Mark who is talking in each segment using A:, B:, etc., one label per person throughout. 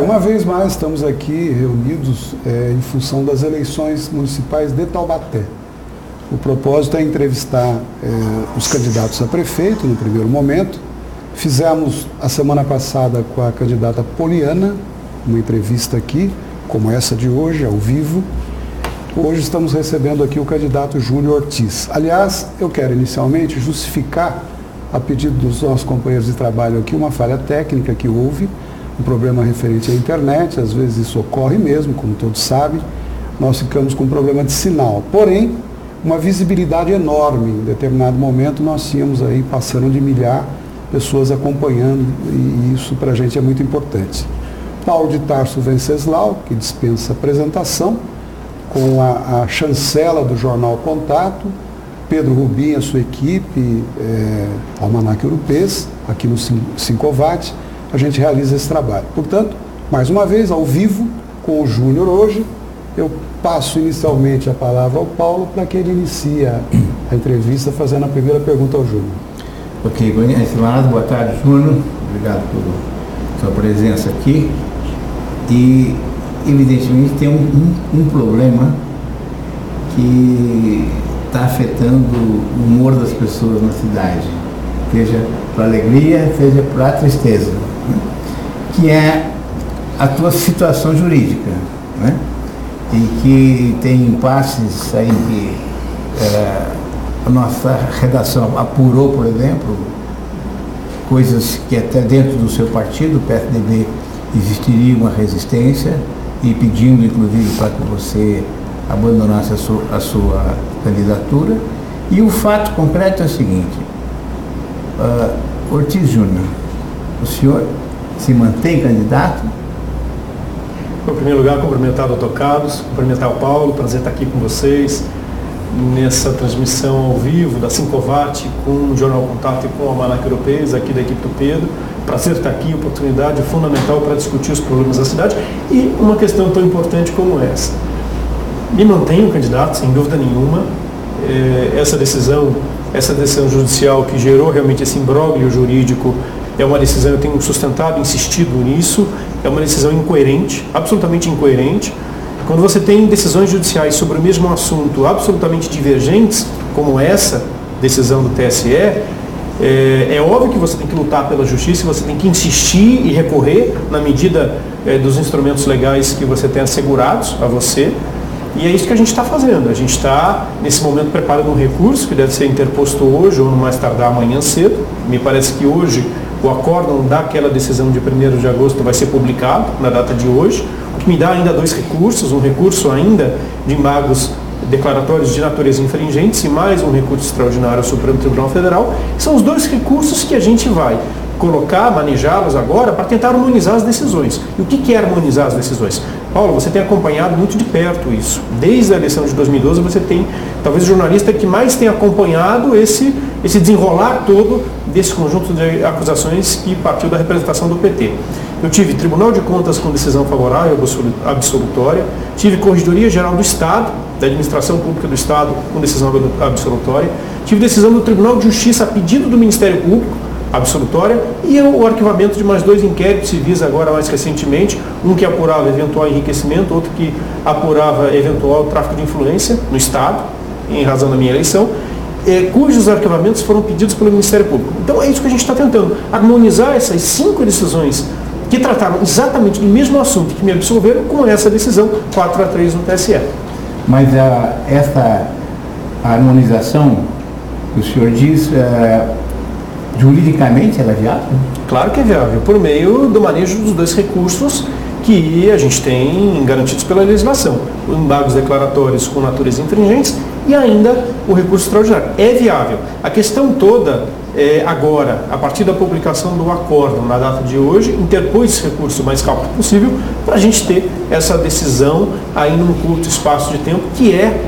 A: uma vez mais estamos aqui reunidos em função das eleições municipais de Taubaté. O propósito é entrevistar os candidatos a prefeito no primeiro momento. Fizemos a semana passada com a candidata Poliana, uma entrevista aqui, como essa de hoje, ao vivo. Hoje estamos recebendo aqui o candidato Júnior Ortiz. Aliás, eu quero inicialmente justificar, a pedido dos nossos companheiros de trabalho aqui, uma falha técnica que houve, um problema referente à internet. Às vezes isso ocorre mesmo, como todos sabem. Nós ficamos com um problema de sinal. Porém, uma visibilidade enorme. Em determinado momento nós tínhamos aí passando de milhar pessoas acompanhando, e isso para a gente é muito importante. Paulo de Tarso Venceslau, que dispensa apresentação, com a chancela do Jornal Contato, Pedro Rubim, a sua equipe, Almanac Europês, aqui no Sincovat, a gente realiza esse trabalho. Portanto, mais uma vez, ao vivo, com o Júnior hoje, eu passo inicialmente a palavra ao Paulo para que ele inicie a entrevista fazendo a primeira pergunta ao Júnior.
B: Ok, estimado, boa tarde, Júnior. Obrigado por sua presença aqui. E, evidentemente, tem um problema que está afetando o humor das pessoas na cidade, seja para alegria, seja para tristeza, né? Que é a tua situação jurídica, né? Em que tem impasses aí que a nossa redação apurou, por exemplo, coisas que até dentro do seu partido, o PSDB, existiria uma resistência, e pedindo inclusive para que você abandonasse a sua candidatura. E o fato concreto é o seguinte: Ortiz Júnior, o senhor se mantém candidato?
C: Em primeiro lugar, cumprimentar o Dr. Carlos, cumprimentar o Paulo, prazer estar aqui com vocês nessa transmissão ao vivo da Sincovat com o Jornal Contato e com o Almanac Europês, aqui da equipe do Pedro. Prazer estar aqui, oportunidade fundamental para discutir os problemas da cidade e uma questão tão importante como essa. Me mantenho candidato, sem dúvida nenhuma. Essa decisão judicial que gerou realmente esse imbróglio jurídico é uma decisão, eu tenho sustentado, insistido nisso, é uma decisão incoerente, absolutamente incoerente. Quando você tem decisões judiciais sobre o mesmo assunto absolutamente divergentes, como essa decisão do TSE, é óbvio que você tem que lutar pela justiça, você tem que insistir e recorrer na medida dos instrumentos legais que você tem assegurados a você. E é isso que a gente está fazendo. A gente está, nesse momento, preparando um recurso que deve ser interposto hoje ou no mais tardar amanhã cedo. Me parece que hoje o acórdão daquela decisão de 1º de agosto vai ser publicado na data de hoje, o que me dá ainda 2 recursos, um recurso ainda de embargos declaratórios de natureza infringentes e mais um recurso extraordinário ao Supremo Tribunal Federal. São os 2 recursos que a gente vai colocar, manejá-los agora para tentar harmonizar as decisões. E o que é harmonizar as decisões? Paulo, você tem acompanhado muito de perto isso. Desde a eleição de 2012 você tem, talvez, o jornalista que mais tem acompanhado esse desenrolar todo desse conjunto de acusações que partiu da representação do PT. Eu tive Tribunal de Contas com decisão favorável absolutória, tive Corregedoria Geral do Estado, da Administração Pública do Estado com decisão absolutória, tive decisão do Tribunal de Justiça a pedido do Ministério Público, absolutória, e o arquivamento de mais 2 inquéritos civis agora mais recentemente, um que apurava eventual enriquecimento, outro que apurava eventual tráfico de influência no Estado, em razão da minha eleição, cujos arquivamentos foram pedidos pelo Ministério Público. Então é isso que a gente está tentando, harmonizar essas 5 decisões que trataram exatamente do mesmo assunto que me absolveram com essa decisão 4-3 no TSE.
B: Mas essa harmonização que o senhor diz, juridicamente ela é viável?
C: Claro que é viável, por meio do manejo dos 2 recursos que a gente tem garantidos pela legislação. Os embargos declaratórios com natureza infringentes e ainda o recurso extraordinário. É viável. A questão toda é agora, a partir da publicação do acórdão na data de hoje, interpor esse recurso o mais rápido possível para a gente ter essa decisão aí num curto espaço de tempo, que é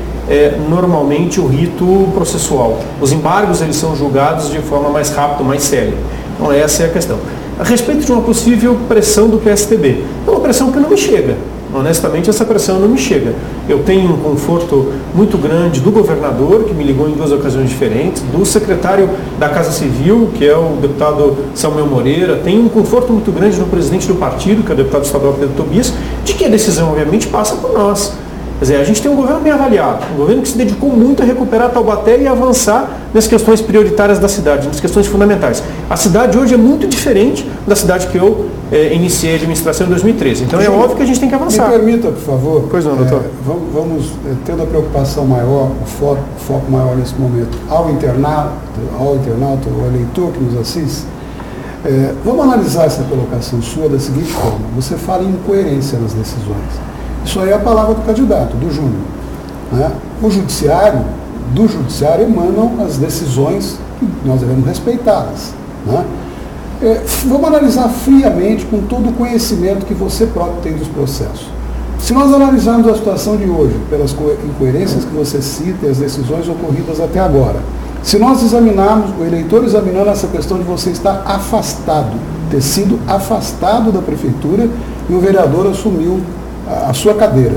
C: normalmente o rito processual. Os embargos eles são julgados de forma mais rápida, mais célere. Então essa é a questão. A respeito de uma possível pressão do PSDB, é uma pressão que não me chega. honestamente, essa pressão não me chega. Eu tenho um conforto muito grande do governador, que me ligou em 2 ocasiões diferentes, do secretário da Casa Civil, que é o deputado Samuel Moreira, tenho um conforto muito grande do presidente do partido, que é o deputado estadual Pedro Tobias, de que a decisão, obviamente, passa por nós. Quer dizer, a gente tem um governo bem avaliado, um governo que se dedicou muito a recuperar Taubaté e avançar nas questões prioritárias da cidade, nas questões fundamentais. A cidade hoje é muito diferente da cidade que eu iniciei a administração em 2013. Então é óbvio que a gente tem que avançar.
A: Me permita, por favor.
C: Pois não, doutor.
A: Vamos tendo a preocupação maior, o foco maior nesse momento, ao internauta, ao eleitor que nos assiste. Vamos analisar essa colocação sua da seguinte forma. Você fala em incoerência nas decisões. Isso aí é a palavra do candidato, do Júnior. Né? Do judiciário emanam as decisões que nós devemos respeitá-las. Né? Vamos analisar friamente, com todo o conhecimento que você próprio tem dos processos. Se nós analisarmos a situação de hoje, pelas incoerências que você cita e as decisões ocorridas até agora, se nós examinarmos, o eleitor examinando essa questão de você estar afastado, ter sido afastado da prefeitura e o vereador assumiu a sua cadeira.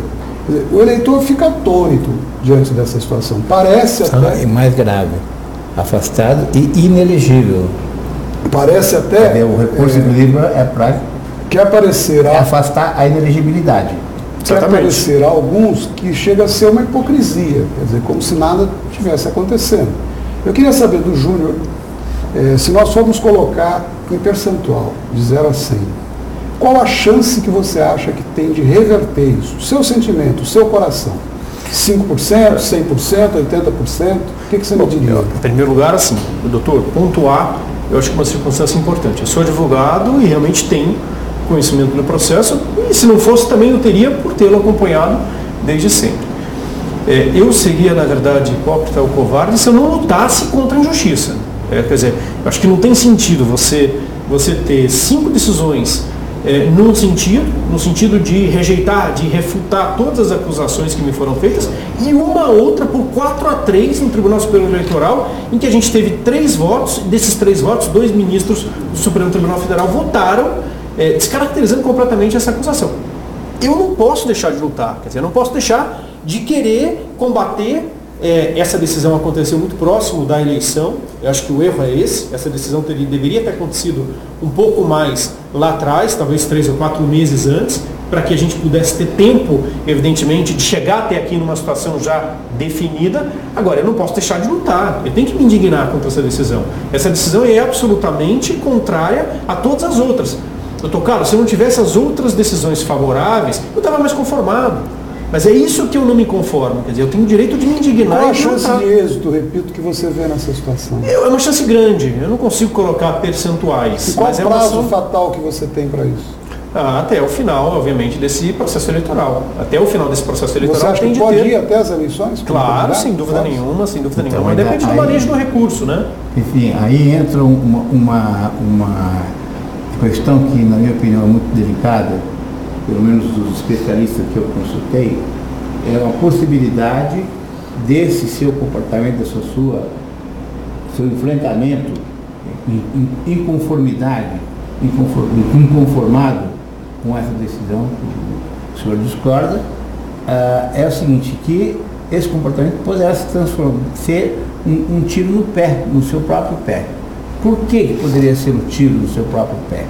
A: O eleitor fica atônito diante dessa situação. Parece até...
B: É mais grave. Afastado e inelegível.
A: Parece até...
B: O recurso do livro é para...
A: Quer aparecer...
B: afastar a inelegibilidade.
A: Quer aparecer a alguns que chega a ser uma hipocrisia. Quer dizer, como se nada tivesse acontecendo. Eu queria saber do Júnior, se nós formos colocar em percentual, de 0 a 100, qual a chance que você acha que tem de reverter isso? O seu sentimento, o seu coração. 5%, 100%, 80%? O que você me diria?
C: Em primeiro lugar, assim, doutor, pontuar, eu acho que é uma circunstância importante. Eu sou advogado e realmente tenho conhecimento do processo, e se não fosse também eu teria por tê-lo acompanhado desde sempre. Eu seria, na verdade, hipócrita ou covarde se eu não lutasse contra a injustiça. Quer dizer, eu acho que não tem sentido você ter 5 decisões no sentido de rejeitar, de refutar todas as acusações que me foram feitas, e uma outra por 4-3 no Tribunal Superior Eleitoral, em que a gente teve 3 votos, e desses 3 votos, 2 ministros do Supremo Tribunal Federal votaram, descaracterizando completamente essa acusação. Eu não posso deixar de lutar, quer dizer, eu não posso deixar de querer combater. Essa decisão aconteceu muito próximo da eleição, eu acho que o erro é esse, essa decisão deveria ter acontecido um pouco mais lá atrás, talvez 3 ou 4 meses antes, para que a gente pudesse ter tempo, evidentemente, de chegar até aqui numa situação já definida. Agora, eu não posso deixar de lutar, eu tenho que me indignar contra essa decisão. Essa decisão é absolutamente contrária a todas as outras. Doutor Carlos, se eu não tivesse as outras decisões favoráveis, eu estava mais conformado. Mas é isso que eu não me conformo, quer dizer, eu tenho o direito de me indignar.
A: Qual a chance de êxito, repito, que você vê nessa situação?
C: É uma chance grande, eu não consigo colocar percentuais.
A: E qual
C: mas
A: o prazo fatal que você tem para isso?
C: Até o final, obviamente, desse processo eleitoral. Até o final desse processo eleitoral.
A: Você acha que pode ir até as eleições?
C: Claro, sem dúvida nenhuma, sem dúvida nenhuma. Mas depende do manejo do recurso, né?
B: Enfim, aí entra uma questão que, na minha opinião, é muito delicada, pelo menos dos especialistas que eu consultei, é uma possibilidade desse seu comportamento, seu enfrentamento, inconformidade, inconformado com essa decisão que o senhor discorda, é o seguinte, que esse comportamento poderá se transformar, ser um tiro no pé, no seu próprio pé. Por que poderia ser um tiro no seu próprio pé?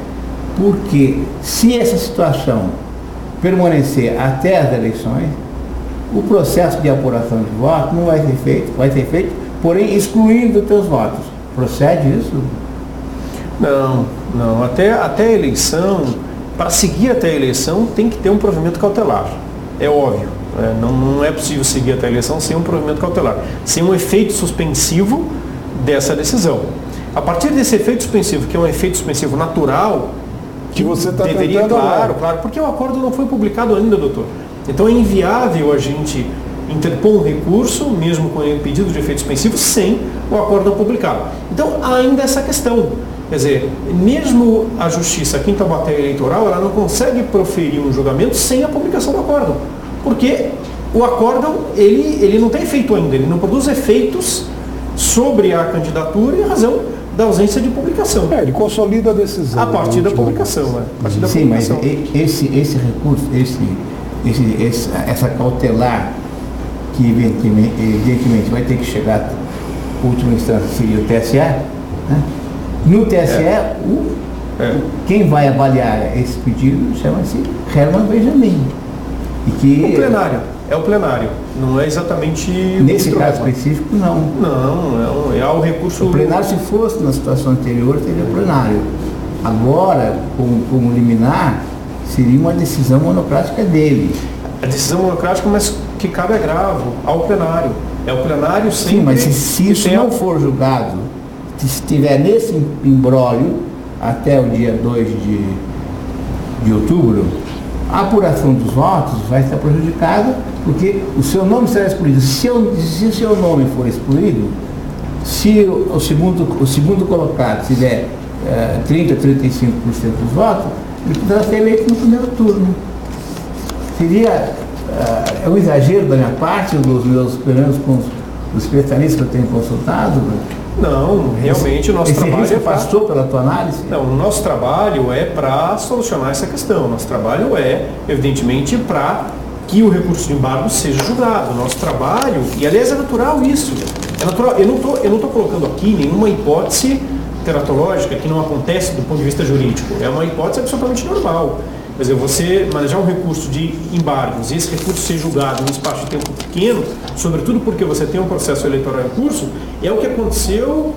B: Porque se essa situação permanecer até as eleições, o processo de apuração de votos não vai ser feito, porém excluindo os teus votos. Procede isso?
C: Não. Até a eleição, para seguir até a eleição, tem que ter um provimento cautelar. É óbvio. Não é possível seguir até a eleição sem um provimento cautelar, sem um efeito suspensivo dessa decisão. A partir desse efeito suspensivo, que é um efeito suspensivo natural,
A: que você está
C: deveria,
A: tentando,
C: claro, porque o acordo não foi publicado ainda, doutor. Então é inviável a gente interpor um recurso, mesmo com o pedido de efeito suspensivo, sem o acordo publicado. Então ainda essa questão. Quer dizer, mesmo a justiça aqui em Taubaté eleitoral, ela não consegue proferir um julgamento sem a publicação do acordo. Porque o acordo, ele não tem efeito ainda, ele não produz efeitos sobre a candidatura em razão da ausência de publicação.
A: Ele consolida a decisão.
C: A partir da publicação,
B: Sim, mas esse recurso, essa cautelar, que evidentemente vai ter que chegar à última instância, seria o TSE, né? No TSE, quem vai avaliar esse pedido chama-se Herman Benjamin. E que,
C: o plenário. É o plenário, não é exatamente...
B: Nesse caso específico, não.
C: Não, é o recurso...
B: O plenário, se fosse na situação anterior, teria o plenário. Agora, como liminar, seria uma decisão monocrática dele.
C: A decisão monocrática, mas que cabe agravo ao plenário. É o plenário sempre...
B: Sim, mas se isso não for julgado, se estiver nesse imbróglio até o dia 2 de outubro, a apuração dos votos vai estar prejudicada, porque o seu nome será excluído. Se o seu nome for excluído, se o segundo colocado tiver 30%, 35% dos votos, ele poderá ser eleito no primeiro turno. Seria um exagero da minha parte, dos meus, pelo menos com os especialistas que eu tenho consultado?
C: Não, realmente o nosso trabalho é
B: passou pela tua análise?
C: Não, o nosso trabalho é para solucionar essa questão. O nosso trabalho é, evidentemente, para que o recurso de embargo seja julgado. O nosso trabalho, e aliás é natural isso, é natural. Eu não estou colocando aqui nenhuma hipótese teratológica que não acontece do ponto de vista jurídico. É uma hipótese absolutamente normal. Quer dizer, você manejar um recurso de embargos e esse recurso ser julgado em um espaço de tempo pequeno, sobretudo porque você tem um processo eleitoral em curso, é o que aconteceu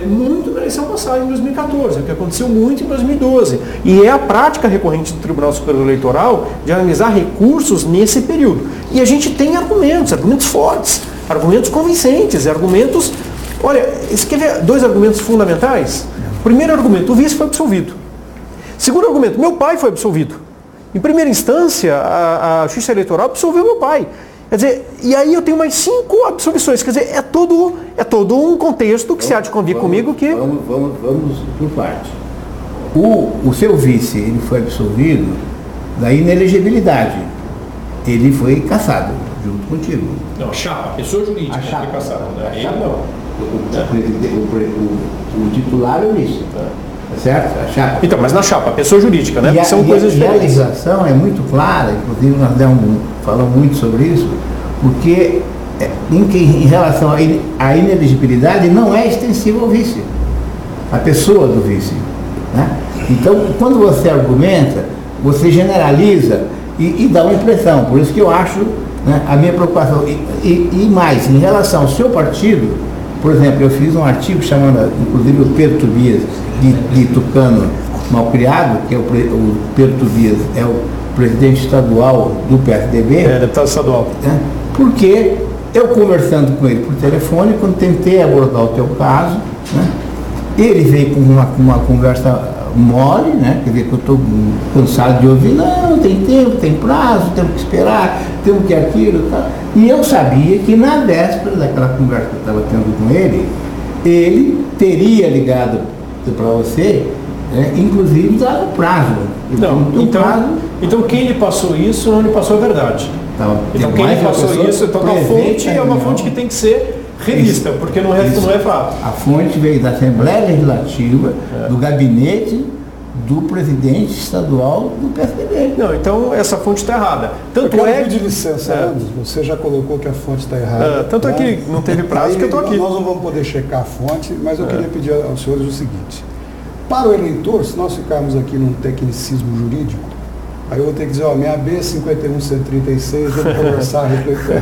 C: muito na eleição passada, em 2014, é o que aconteceu muito em 2012. E é a prática recorrente do Tribunal Superior Eleitoral de analisar recursos nesse período. E a gente tem argumentos fortes, argumentos convincentes, argumentos... Olha, você quer ver 2 argumentos fundamentais? Primeiro argumento, o vice foi absolvido. Segundo argumento, meu pai foi absolvido. Em primeira instância, a Justiça Eleitoral absolveu meu pai. Quer dizer, e aí eu tenho mais 5 absolvições. Quer dizer, é todo um contexto que você há de convir comigo que...
B: Vamos por parte. O seu vice, ele foi absolvido da inelegibilidade. Ele foi cassado, junto contigo.
C: Não, a chapa, a pessoa jurídica foi cassada. Ele não.
B: O titular é o vice. Certo? A chapa.
C: Então, mas na chapa, a pessoa jurídica, né? São coisas diferentes.
B: A legislação é muito clara, inclusive nós falamos muito sobre isso, porque em relação à inelegibilidade não é extensiva ao vice, a pessoa do vice. Né? Então, quando você argumenta, você generaliza e dá uma impressão. Por isso que eu acho, né, a minha preocupação. E mais, em relação ao seu partido, por exemplo, eu fiz um artigo chamando, inclusive, o Pedro Tobias de Tucano Malcriado, que é o Pedro Tobias, é o presidente estadual do PSDB.
C: É, deputado estadual.
B: Né, porque eu conversando com ele por telefone, quando tentei abordar o teu caso, né, ele veio com uma conversa mole, né, quer dizer, que eu estou cansado de ouvir, não, tem tempo, tem prazo, temos que esperar, temos que aquilo, tá. E eu sabia que na véspera daquela conversa que eu estava tendo com ele teria ligado para você, né, inclusive dado prazo.
C: Então quem lhe passou isso não lhe passou a verdade. Então quem lhe passou isso, então a fonte é uma fonte que tem que ser revista, porque não é fato.
B: A fonte veio da Assembleia Legislativa, do gabinete do presidente estadual do PSDB.
C: Não, então essa fonte está errada.
A: Tanto eu quero pedir licença, você já colocou que a fonte está errada.
C: Tanto é que não teve prazo que eu estou aqui.
A: Nós não vamos poder checar a fonte, mas eu queria pedir aos senhores o seguinte. Para o eleitor, se nós ficarmos aqui num tecnicismo jurídico, aí eu vou ter que dizer, minha B 51136, vamos conversar,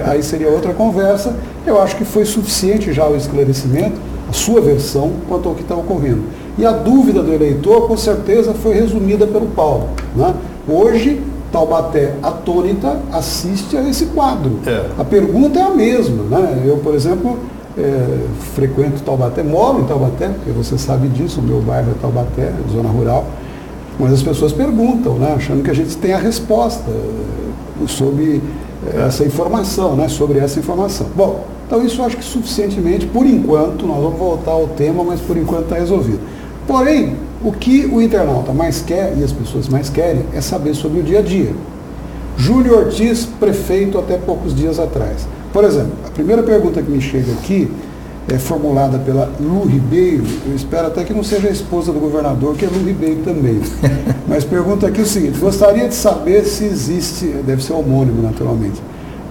A: aí seria outra conversa. Eu acho que foi suficiente já o esclarecimento, a sua versão, quanto ao que está ocorrendo. E a dúvida do eleitor, com certeza, foi resumida pelo Paulo. Né? Hoje, Taubaté atônita assiste a esse quadro. A pergunta é a mesma. Né? Eu, por exemplo, frequento Taubaté, moro em Taubaté, porque você sabe disso, o meu bairro é Taubaté, zona rural. Mas as pessoas perguntam, né, achando que a gente tem a resposta sobre essa informação, né, sobre essa informação. Bom, então isso eu acho que suficientemente, por enquanto, nós vamos voltar ao tema, mas por enquanto está resolvido. Porém, o que o internauta mais quer, e as pessoas mais querem, é saber sobre o dia a dia. Júlio Ortiz, prefeito até poucos dias atrás. Por exemplo, a primeira pergunta que me chega aqui formulada pela Lu Ribeiro. Eu espero até que não seja a esposa do governador, que é Lu Ribeiro também. Mas pergunta aqui o seguinte: gostaria de saber se existe, deve ser homônimo naturalmente,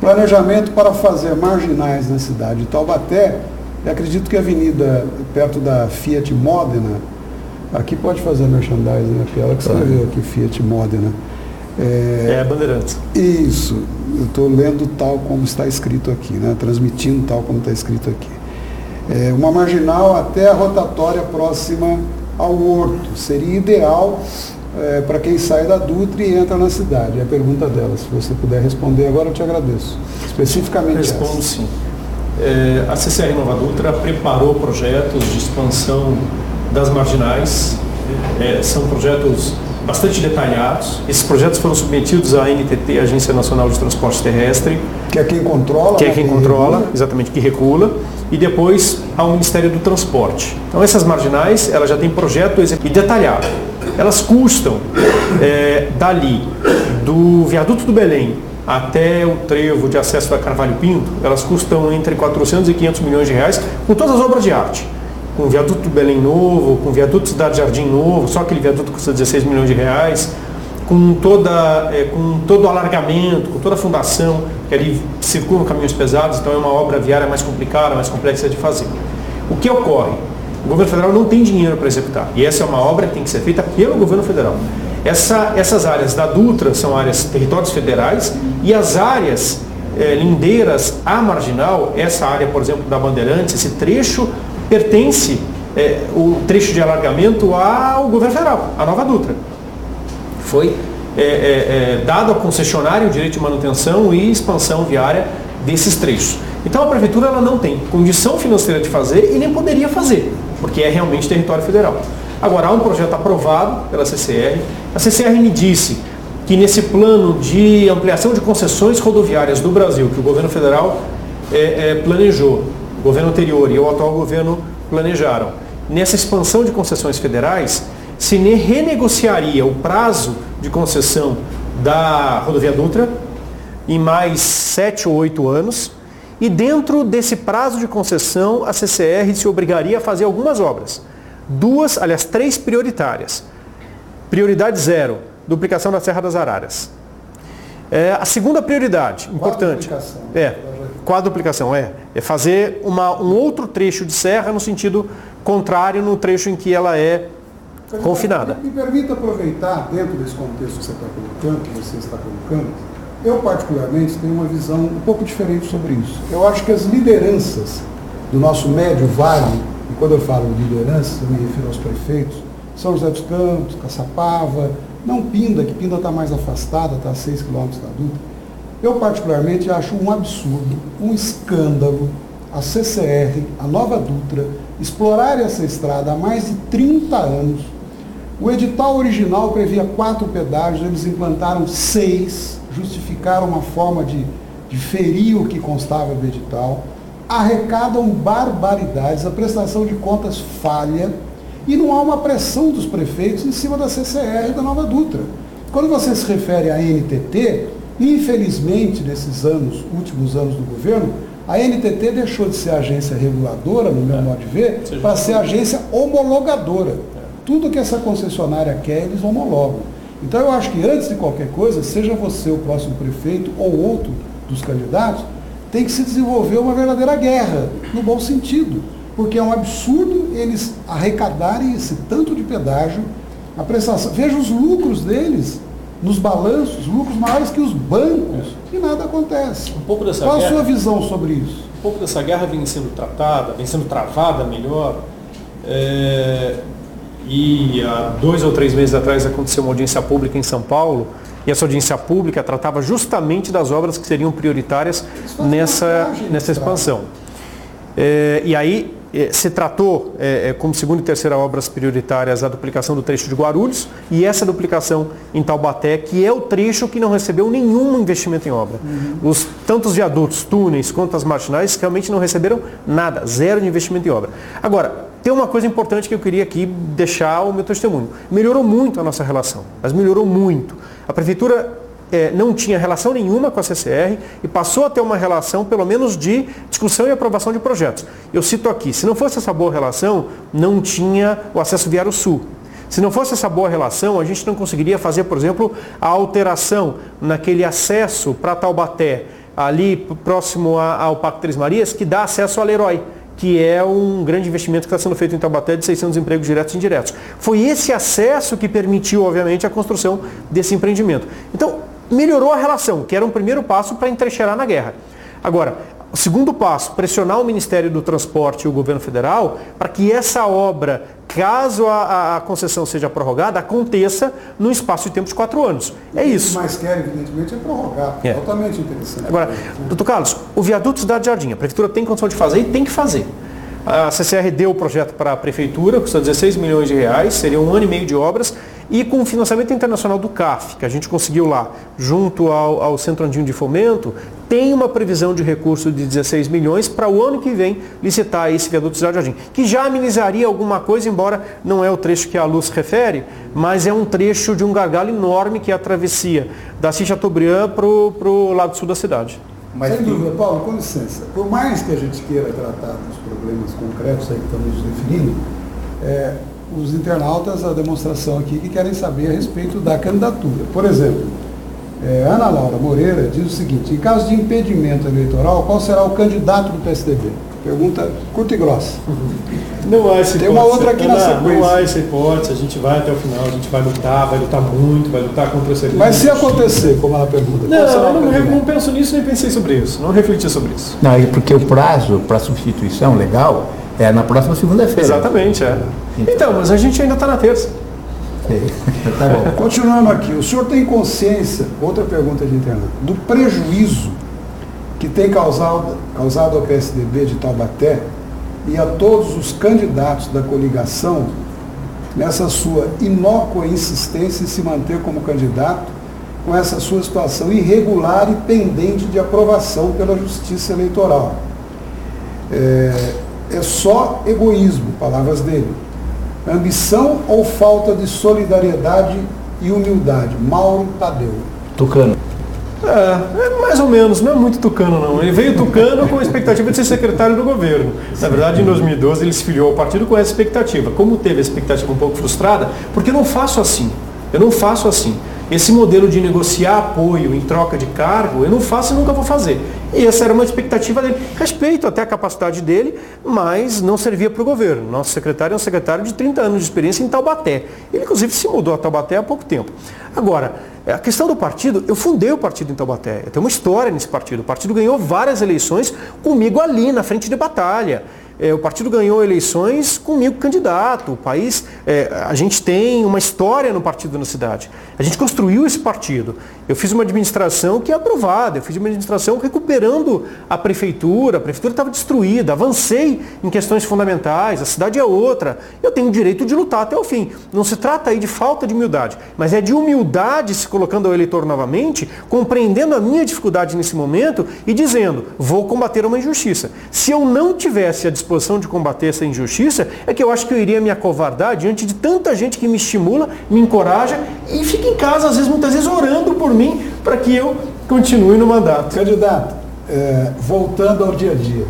A: planejamento para fazer marginais na cidade de Taubaté. E acredito que a avenida perto da Fiat Modena, aqui pode fazer merchandising, né? Ela que escreveu aqui Fiat Modena.
C: É Bandeirantes.
A: Isso, eu estou lendo tal como está escrito aqui, né? Transmitindo tal como está escrito aqui. Uma marginal até a rotatória próxima ao Horto. Seria ideal para quem sai da Dutra e entra na cidade. É a pergunta dela. Se você puder responder agora, eu te agradeço. Especificamente
C: respondo sim. A CCR Nova Dutra preparou projetos de expansão das marginais. São projetos bastante detalhados. Esses projetos foram submetidos à ANTT, Agência Nacional de Transporte Terrestre.
A: Que é quem controla.
C: Que é quem controla, exatamente, que regula. E depois ao Ministério do Transporte. Então essas marginais, elas já têm projeto e detalhado. Elas custam dali, do viaduto do Belém até o trevo de acesso a Carvalho Pinto, elas custam entre 400 e 500 milhões de reais, com todas as obras de arte. Com o viaduto do Belém novo, com o viaduto Cidade Jardim novo, só aquele viaduto custa 16 milhões de reais, com todo o alargamento, com toda a fundação, que ali circulam caminhões pesados, então é uma obra viária mais complicada, mais complexa de fazer. O que ocorre? O governo federal não tem dinheiro para executar, e essa é uma obra que tem que ser feita pelo governo federal. Essas áreas da Dutra são áreas territórios federais, e as áreas lindeiras à marginal, essa área, por exemplo, da Bandeirantes, esse trecho pertence, o trecho de alargamento ao governo federal, à Nova Dutra. Foi dado ao concessionário o direito de manutenção e expansão viária desses trechos. Então a prefeitura ela não tem condição financeira de fazer e nem poderia fazer, porque é realmente território federal. Agora, há um projeto aprovado pela CCR. A CCR me disse que nesse plano de ampliação de concessões rodoviárias do Brasil, que o governo federal planejou, o governo anterior e o atual governo planejaram, nessa expansão de concessões federais, se renegociaria o prazo de concessão da rodovia Dutra em mais 7 ou 8 anos, e dentro desse prazo de concessão a CCR se obrigaria a fazer algumas obras. 3 prioritárias. Prioridade 0, duplicação da Serra das Araras. A segunda prioridade, importante, quadruplicação, é fazer um outro trecho de serra no sentido contrário, no trecho em que ela é confinada.
A: Me permita aproveitar, dentro desse contexto que você está colocando, eu particularmente tenho uma visão um pouco diferente sobre isso. Eu acho que as lideranças do nosso médio vale, e quando eu falo lideranças, eu me refiro aos prefeitos, São José dos Campos, Caçapava, não Pinda, que Pinda está mais afastada, está a 6 quilômetros da Dutra. Eu particularmente acho um absurdo, um escândalo, a CCR, a Nova Dutra, explorar essa estrada há mais de 30 anos. O edital original previa 4 pedágios, eles implantaram 6, justificaram uma forma de ferir o que constava do edital, arrecadam barbaridades, a prestação de contas falha, e não há uma pressão dos prefeitos em cima da CCR e da Nova Dutra. Quando você se refere à NTT, infelizmente, nesses últimos anos do governo, a NTT deixou de ser agência reguladora, no meu modo de ver, para ser agência homologadora. Tudo que essa concessionária quer, eles homologam. Então eu acho que antes de qualquer coisa, seja você o próximo prefeito ou outro dos candidatos, tem que se desenvolver uma verdadeira guerra, no bom sentido. Porque é um absurdo eles arrecadarem esse tanto de pedágio, a prestação. Veja os lucros deles nos balanços, lucros maiores que os bancos, e nada acontece. Qual a sua visão sobre isso?
C: Um pouco dessa guerra vem sendo tratada, vem sendo travada melhor. E há 2 ou 3 meses atrás aconteceu uma audiência pública em São Paulo, e essa audiência pública tratava justamente das obras que seriam prioritárias nessa expansão. E aí se tratou como segunda e terceira obras prioritárias a duplicação do trecho de Guarulhos e essa duplicação em Taubaté, que é o trecho que não recebeu nenhum investimento em obra. Tanto os viadutos, túneis, quanto as marginais realmente não receberam nada, 0 de investimento em obra. Agora, tem uma coisa importante que eu queria aqui deixar o meu testemunho. Melhorou muito a nossa relação, mas melhorou muito. A prefeitura não tinha relação nenhuma com a CCR e passou a ter uma relação, pelo menos, de discussão e aprovação de projetos. Eu cito aqui, se não fosse essa boa relação, não tinha o acesso viário sul. Se não fosse essa boa relação, a gente não conseguiria fazer, por exemplo, a alteração naquele acesso para Taubaté, ali próximo ao Parque Três Marias, que dá acesso ao Leroy, que é um grande investimento que está sendo feito em Taubaté de 600 empregos diretos e indiretos. Foi esse acesso que permitiu, obviamente, a construção desse empreendimento. Então, melhorou a relação, que era um primeiro passo para entrecheirar na guerra. Agora, o segundo passo, pressionar o Ministério do Transporte e o governo federal para que essa obra, caso a concessão seja prorrogada, aconteça num espaço de tempo de 4 anos. É isso.
A: O que mais quer, evidentemente, é prorrogar. Altamente interessante.
C: Agora, doutor Carlos, o viaduto Cidade Jardim, a prefeitura tem condição de fazer e tem que fazer. A CCR deu o projeto para a prefeitura, custa 16 milhões de reais, seria 1 ano e meio de obras, e com o financiamento internacional do CAF, que a gente conseguiu lá, junto ao Centro Andino de Fomento, tem uma previsão de recurso de 16 milhões para o ano que vem licitar esse viaduto Cidade Jardim, que já amenizaria alguma coisa, embora não é o trecho que a Luz refere, mas é um trecho de um gargalo enorme que é a travessia da Assis Chateaubriand para o lado sul da cidade.
A: Mas, sem dúvida, Paulo, com licença, por mais que a gente queira tratar dos problemas concretos aí que estamos nos referindo, os internautas, a demonstração aqui, que querem saber a respeito da candidatura. Por exemplo, Ana Laura Moreira diz o seguinte: em caso de impedimento eleitoral, qual será o candidato do PSDB? Pergunta curta e grossa.
C: Não há essa hipótese.
A: Tem uma outra aqui na sequência.
C: Não há essa hipótese, a gente vai até o final, a gente vai lutar muito, vai lutar contra o serviço.
A: Mas se acontecer, como ela pergunta,
C: não penso nisso, nem pensei sobre isso, não refleti sobre isso.
B: Não, porque o prazo para substituição legal é na próxima segunda-feira.
C: Exatamente, Então, mas a gente ainda está na terça.
B: Tá bom.
A: Continuando aqui, o senhor tem consciência, outra pergunta de internauta, do prejuízo que tem causado ao PSDB de Taubaté e a todos os candidatos da coligação nessa sua inócua insistência em se manter como candidato com essa sua situação irregular e pendente de aprovação pela Justiça Eleitoral? É só egoísmo, palavras dele. Ambição ou falta de solidariedade e humildade? Mauro Tadeu.
B: Tucano.
C: Mais ou menos, não é muito tucano não. Ele veio tucano com a expectativa de ser secretário do governo. Na verdade, em 2012 ele se filiou ao partido com essa expectativa. Como teve a expectativa um pouco frustrada, porque eu não faço assim. Esse modelo de negociar apoio em troca de cargo, eu não faço e nunca vou fazer. E essa era uma expectativa dele. Respeito até a capacidade dele, mas não servia para o governo. Nosso secretário é um secretário de 30 anos de experiência em Taubaté. Ele, inclusive, se mudou a Taubaté há pouco tempo. Agora, a questão do partido, eu fundei o partido em Taubaté. Eu tenho uma história nesse partido. O partido ganhou várias eleições comigo ali, na frente de batalha. O partido ganhou eleições comigo candidato. O país, a gente tem uma história no partido na cidade. A gente construiu esse partido. Eu fiz uma administração que é aprovada. Eu fiz uma administração recuperando a prefeitura. A prefeitura estava destruída. Avancei em questões fundamentais. A cidade é outra. Eu tenho o direito de lutar até o fim. Não se trata aí de falta de humildade, mas é de humildade se colocando ao eleitor novamente, compreendendo a minha dificuldade nesse momento e dizendo: vou combater uma injustiça. Se eu não tivesse a disposição de combater essa injustiça, é que eu acho que eu iria me acovardar diante de tanta gente que me estimula, me encoraja e fica em casa, muitas vezes, orando por mim para que eu continue no mandato.
A: Candidato, voltando ao dia a dia,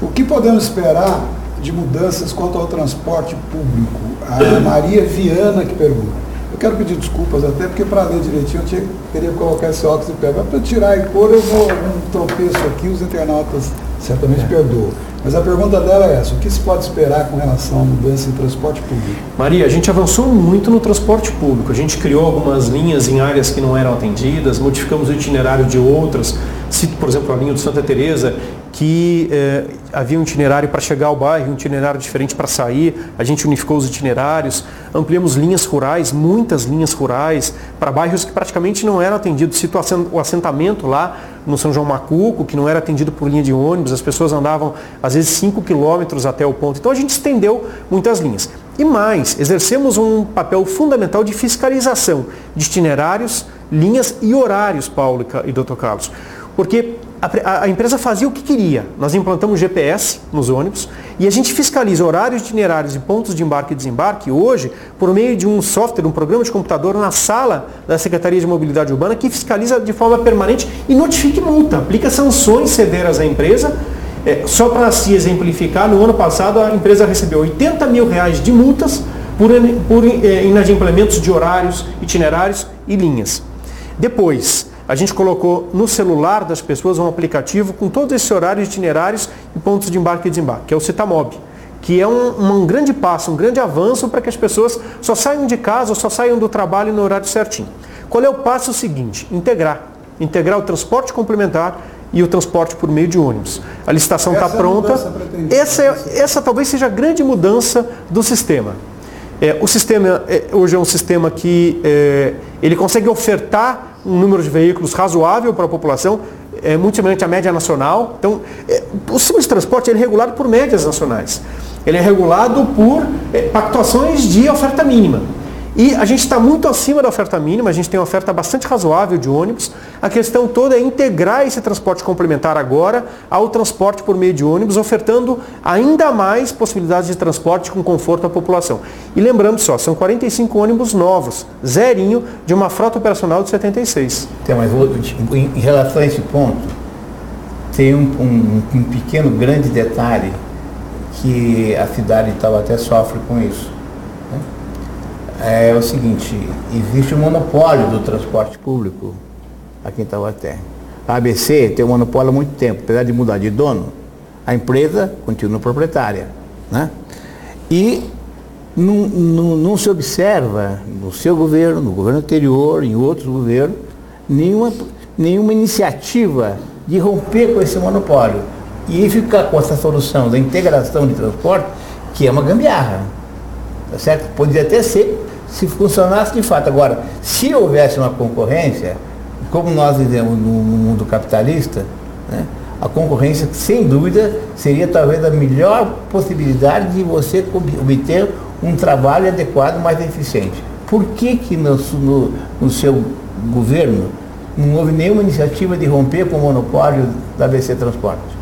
A: o que podemos esperar de mudanças quanto ao transporte público? A Maria Viana que pergunta. Eu quero pedir desculpas até porque para ler direitinho eu teria que colocar esse óculos de pé. Mas para tirar e pôr eu vou um tropeço aqui, os internautas certamente perdoam. Mas a pergunta dela é essa: o que se pode esperar com relação à mudança em transporte público?
C: Maria, a gente avançou muito no transporte público. A gente criou algumas linhas em áreas que não eram atendidas, modificamos o itinerário de outras. Cito, por exemplo, a linha do Santa Teresa, que havia um itinerário para chegar ao bairro, um itinerário diferente para sair. A gente unificou os itinerários, ampliamos linhas rurais, muitas linhas rurais, para bairros que praticamente não eram atendidos. Cito o assentamento lá no São João Macuco, que não era atendido por linha de ônibus, as pessoas andavam às vezes 5 quilômetros até o ponto. Então a gente estendeu muitas linhas. E mais, exercemos um papel fundamental de fiscalização de itinerários, linhas e horários, Paulo e Dr. Carlos. Porque a empresa fazia o que queria. Nós implantamos GPS nos ônibus E a gente fiscaliza horários, itinerários e pontos de embarque e desembarque hoje por meio de um software, um programa de computador na sala da Secretaria de Mobilidade Urbana que fiscaliza de forma permanente e notifica multa, aplica sanções severas à empresa. Só para se exemplificar, no ano passado a empresa recebeu R$80 mil de multas por inadimplementos de horários, itinerários e linhas. Depois, a gente colocou no celular das pessoas um aplicativo com todos esses horários, itinerários e pontos de embarque e desembarque, que é o Citamob, que é um grande passo, um grande avanço para que as pessoas só saiam de casa ou só saiam do trabalho no horário certinho. Qual é o passo seguinte? Integrar o transporte complementar e o transporte por meio de ônibus. A licitação está pronta. Essa talvez seja a grande mudança do sistema. O sistema hoje é um sistema que ele consegue ofertar um número de veículos razoável para a população, muito semelhante à média nacional. Então, o sistema de transporte é regulado por médias nacionais. Ele é regulado por pactuações de oferta mínima. E a gente está muito acima da oferta mínima, a gente tem uma oferta bastante razoável de ônibus. A questão toda é integrar esse transporte complementar agora ao transporte por meio de ônibus, ofertando ainda mais possibilidades de transporte com conforto à população. E lembrando só, são 45 ônibus novos, zerinho, de uma frota operacional de 76.
B: Então, mas em relação a esse ponto, tem um pequeno, grande detalhe que a cidade de Taubaté sofre com isso. É o seguinte, existe um monopólio do transporte público aqui em Taubaté. A ABC tem um monopólio há muito tempo, apesar de mudar de dono, a empresa continua proprietária, né? E não se observa no seu governo, no governo anterior, em outros governos, nenhuma iniciativa de romper com esse monopólio e ficar com essa solução da integração de transporte, que é uma gambiarra, tá certo? Poderia até ser se funcionasse de fato. Agora, se houvesse uma concorrência, como nós vivemos no mundo capitalista, né, a concorrência, sem dúvida, seria talvez a melhor possibilidade de você obter um trabalho adequado, mais eficiente. Por que no seu governo não houve nenhuma iniciativa de romper com o monopólio da ABC Transportes?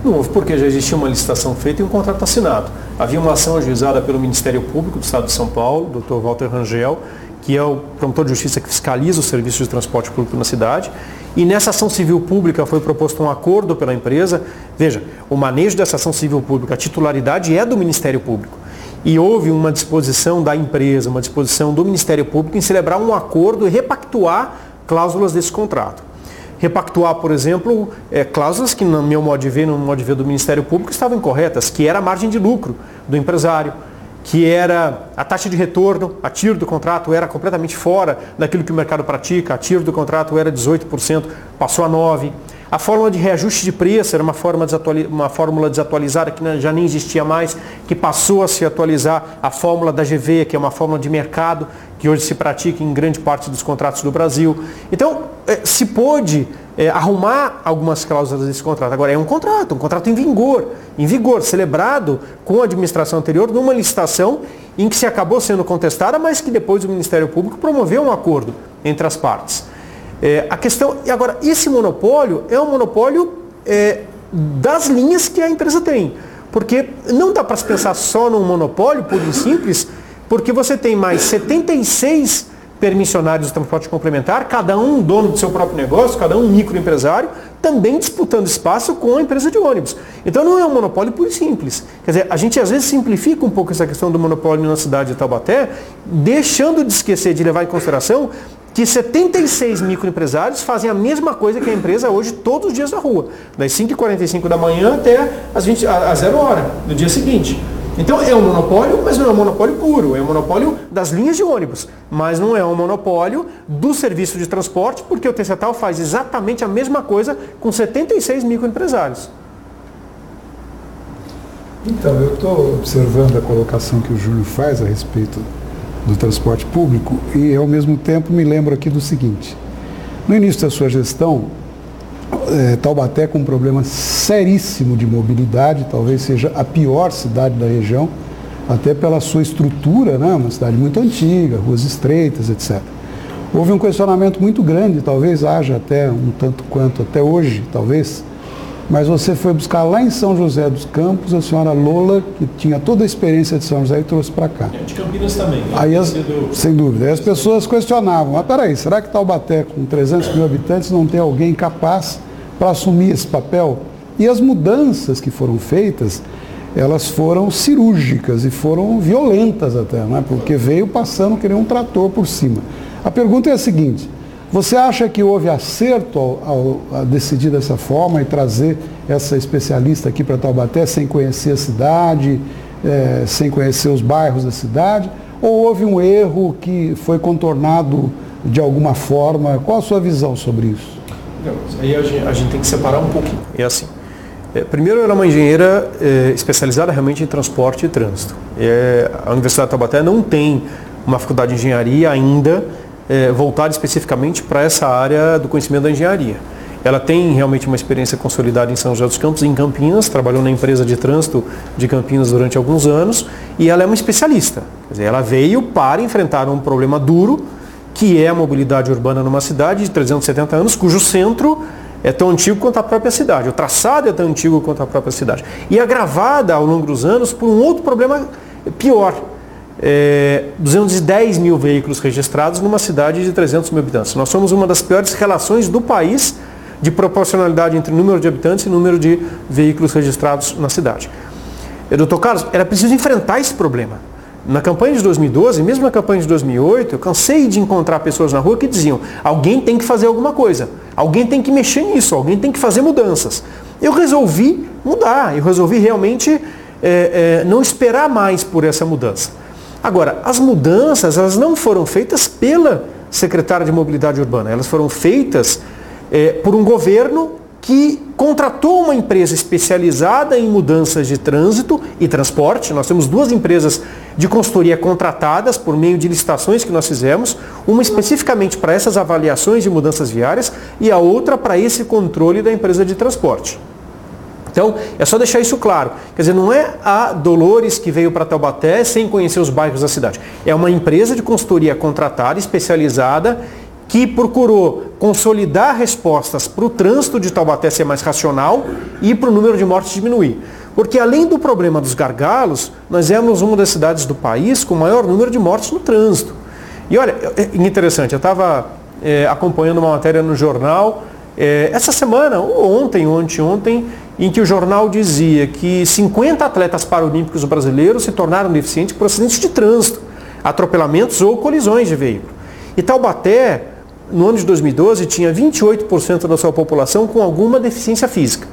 C: Não houve, porque já existia uma licitação feita e um contrato assinado. Havia uma ação ajuizada pelo Ministério Público do Estado de São Paulo, Dr. Walter Rangel, que é o promotor de justiça que fiscaliza os serviços de transporte público na cidade. E nessa ação civil pública foi proposto um acordo pela empresa. Veja, o manejo dessa ação civil pública, a titularidade é do Ministério Público. E houve uma disposição da empresa, uma disposição do Ministério Público em celebrar um acordo e repactuar cláusulas desse contrato. Repactuar, por exemplo, cláusulas que, no meu modo de ver, no modo de ver do Ministério Público, estavam incorretas, que era a margem de lucro do empresário, que era a taxa de retorno, a TIR do contrato era completamente fora daquilo que o mercado pratica, a TIR do contrato era 18%, passou a 9%. A fórmula de reajuste de preço era uma fórmula desatualizada que já nem existia mais, que passou a se atualizar a fórmula da GV, que é uma fórmula de mercado, que hoje se pratica em grande parte dos contratos do Brasil. Então, se pôde arrumar algumas cláusulas desse contrato. Agora, é um contrato em vigor, celebrado com a administração anterior, numa licitação em que se acabou sendo contestada, mas que depois o Ministério Público promoveu um acordo entre as partes. A questão, e agora, esse monopólio é um monopólio das linhas que a empresa tem. Porque não dá para se pensar só num monopólio, puro e simples, porque você tem mais 76 permissionários do transporte complementar, cada um dono do seu próprio negócio, cada um microempresário, também disputando espaço com a empresa de ônibus. Então não é um monopólio puro e simples. Quer dizer, a gente às vezes simplifica um pouco essa questão do monopólio na cidade de Taubaté, deixando de esquecer de levar em consideração que 76 microempresários fazem a mesma coisa que a empresa hoje todos os dias na rua, das 5h45 da manhã até às 0h do dia seguinte. Então é um monopólio, mas não é um monopólio puro, é um monopólio das linhas de ônibus, mas não é um monopólio do serviço de transporte, porque o TCTAL faz exatamente a mesma coisa com 76 microempresários.
A: Então, eu estou observando a colocação que o Júlio faz a respeito do transporte público e, ao mesmo tempo, me lembro aqui do seguinte. No início da sua gestão, Taubaté com um problema seríssimo de mobilidade, talvez seja a pior cidade da região, até pela sua estrutura, né? Uma cidade muito antiga, ruas estreitas, etc. Houve um questionamento muito grande, talvez haja até um tanto quanto até hoje, talvez, mas você foi buscar lá em São José dos Campos a senhora Lola, que tinha toda a experiência de São José, e trouxe para cá.
C: De Campinas também.
A: Aí sem dúvida. Aí as pessoas questionavam, mas peraí, será que Taubaté, com 300 mil habitantes, não tem alguém capaz para assumir esse papel? E as mudanças que foram feitas, elas foram cirúrgicas e foram violentas até, né? Porque veio passando que nem um trator por cima. A pergunta é a seguinte: você acha que houve acerto ao decidir dessa forma e trazer essa especialista aqui para Taubaté sem conhecer a cidade, sem conhecer os bairros da cidade? Ou houve um erro que foi contornado de alguma forma? Qual a sua visão sobre isso?
C: Aí a gente tem que separar um pouquinho. É assim. Primeiro, ela é uma engenheira especializada realmente em transporte e trânsito. A Universidade de Taubaté não tem uma faculdade de engenharia ainda voltada especificamente para essa área do conhecimento da engenharia. Ela tem realmente uma experiência consolidada em São José dos Campos, em Campinas, trabalhou na empresa de trânsito de Campinas durante alguns anos, e ela é uma especialista. Quer dizer, ela veio para enfrentar um problema duro, que é a mobilidade urbana numa cidade de 370 anos, cujo centro é tão antigo quanto a própria cidade, o traçado é tão antigo quanto a própria cidade. E agravada ao longo dos anos por um outro problema pior. 210 mil veículos registrados numa cidade de 300 mil habitantes. Nós somos uma das piores relações do país de proporcionalidade entre número de habitantes e número de veículos registrados na cidade. Doutor Carlos, era preciso enfrentar esse problema. Na campanha de 2012, mesmo na campanha de 2008, eu cansei de encontrar pessoas na rua que diziam: alguém tem que fazer alguma coisa, alguém tem que mexer nisso, alguém tem que fazer mudanças. Eu resolvi mudar, eu resolvi realmente não esperar mais por essa mudança. Agora, as mudanças, elas não foram feitas pela secretária de Mobilidade Urbana, elas foram feitas por um governo que contratou uma empresa especializada em mudanças de trânsito e transporte. Nós temos duas empresas de consultoria contratadas por meio de licitações que nós fizemos, uma especificamente para essas avaliações de mudanças viárias e a outra para esse controle da empresa de transporte. Então, é só deixar isso claro. Quer dizer, não é a Dolores que veio para Taubaté sem conhecer os bairros da cidade. É uma empresa de consultoria contratada, especializada, que procurou consolidar respostas para o trânsito de Taubaté ser mais racional e para o número de mortes diminuir. Porque além do problema dos gargalos, nós éramos uma das cidades do país com o maior número de mortes no trânsito. E olha, é interessante, eu estava acompanhando uma matéria no jornal, essa semana, ou ontem, ou anteontem, em que o jornal dizia que 50 atletas paralímpicos brasileiros se tornaram deficientes por acidentes de trânsito, atropelamentos ou colisões de veículo. E Taubaté, no ano de 2012, tinha 28% da sua população com alguma deficiência física,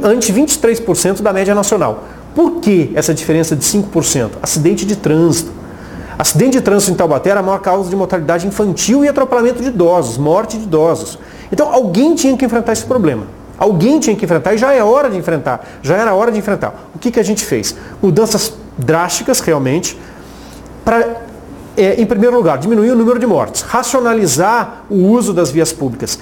C: ante 23% da média nacional. Por que essa diferença de 5%? Acidente de trânsito. Acidente de trânsito em Taubaté era a maior causa de mortalidade infantil e atropelamento de idosos, morte de idosos. Então alguém tinha que enfrentar esse problema. Alguém tinha que enfrentar e já é hora de enfrentar. Já era hora de enfrentar. O que a gente fez? Mudanças drásticas realmente para, em primeiro lugar, diminuir o número de mortes, racionalizar o uso das vias públicas.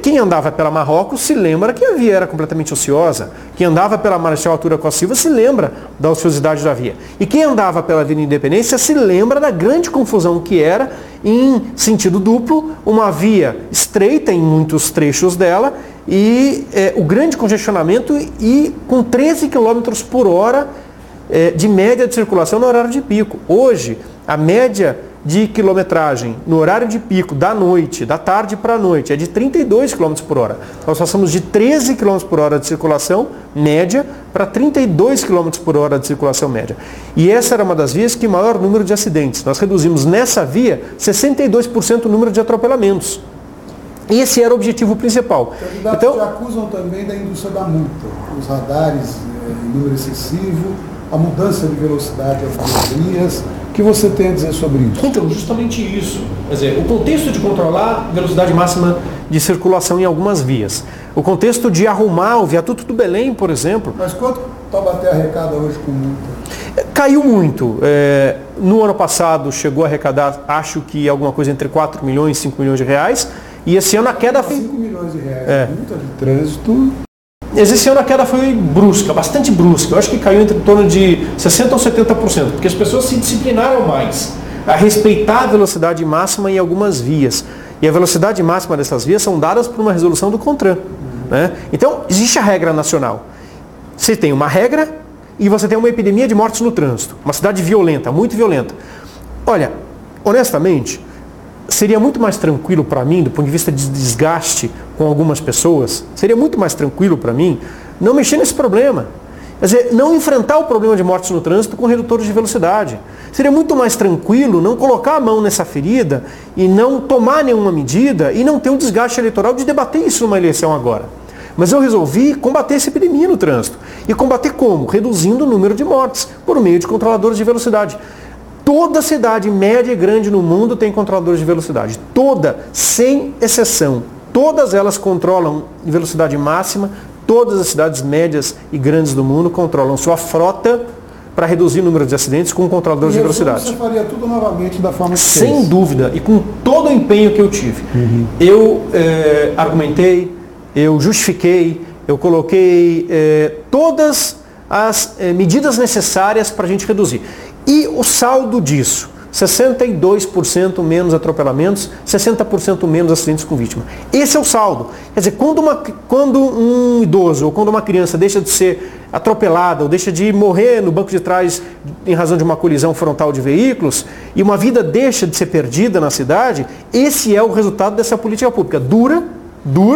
C: Quem andava pela Marrocos se lembra que a via era completamente ociosa. Quem andava pela Marechal Arthur Costa Silva se lembra da ociosidade da via. E quem andava pela Avenida Independência se lembra da grande confusão que era em sentido duplo, uma via estreita em muitos trechos dela e o grande congestionamento e com 13 km por hora de média de circulação no horário de pico. Hoje, a média de quilometragem no horário de pico da noite, da tarde para a noite, é de 32 km por hora. Nós passamos de 13 km por hora de circulação média para 32 km por hora de circulação média. E essa era uma das vias que maior número de acidentes. Nós reduzimos nessa via 62% o número de atropelamentos. Esse era o objetivo principal.
A: Então, te acusam também da indústria da multa, os radares em número excessivo, a mudança de velocidade às vias. O que você tem a dizer sobre isso?
C: Então, justamente isso. Quer dizer, o contexto de controlar a velocidade máxima de circulação em algumas vias. O contexto de arrumar o viaduto do Belém, por exemplo.
A: Mas quanto Taubaté arrecada hoje com multa?
C: Caiu muito. No ano passado chegou a arrecadar, acho que alguma coisa entre 4 milhões e 5 milhões de reais. E esse ano a queda foi...
A: 5 milhões de reais. Multa de trânsito...
C: Esse ano a queda foi brusca, bastante brusca. Eu acho que caiu em torno de 60% ou 70%, porque as pessoas se disciplinaram mais a respeitar a velocidade máxima em algumas vias. E a velocidade máxima dessas vias são dadas por uma resolução do CONTRAN. né? Então, existe a regra nacional. Você tem uma regra e você tem uma epidemia de mortes no trânsito. Uma cidade violenta, muito violenta. Olha, honestamente, seria muito mais tranquilo para mim, do ponto de vista de desgaste com algumas pessoas, seria muito mais tranquilo para mim não mexer nesse problema. Quer dizer, não enfrentar o problema de mortes no trânsito com redutores de velocidade. Seria muito mais tranquilo não colocar a mão nessa ferida e não tomar nenhuma medida e não ter um desgaste eleitoral de debater isso numa eleição agora. Mas eu resolvi combater essa epidemia no trânsito. E combater como? Reduzindo o número de mortes por meio de controladores de velocidade. Toda cidade média e grande no mundo tem controladores de velocidade. Toda, sem exceção. Todas elas controlam em velocidade máxima. Todas as cidades médias e grandes do mundo controlam sua frota para reduzir o número de acidentes com controladores de velocidade.
A: Você faria tudo novamente da forma que
C: Sem
A: fez.
C: dúvida, e com todo o empenho que eu tive. Eu argumentei, eu justifiquei, eu coloquei todas as medidas necessárias para a gente reduzir. E o saldo disso, 62% menos atropelamentos, 60% menos acidentes com vítima. Esse é o saldo. Quer dizer, quando um idoso ou quando uma criança deixa de ser atropelada ou deixa de morrer no banco de trás em razão de uma colisão frontal de veículos e uma vida deixa de ser perdida na cidade, esse é o resultado dessa política pública. Dura,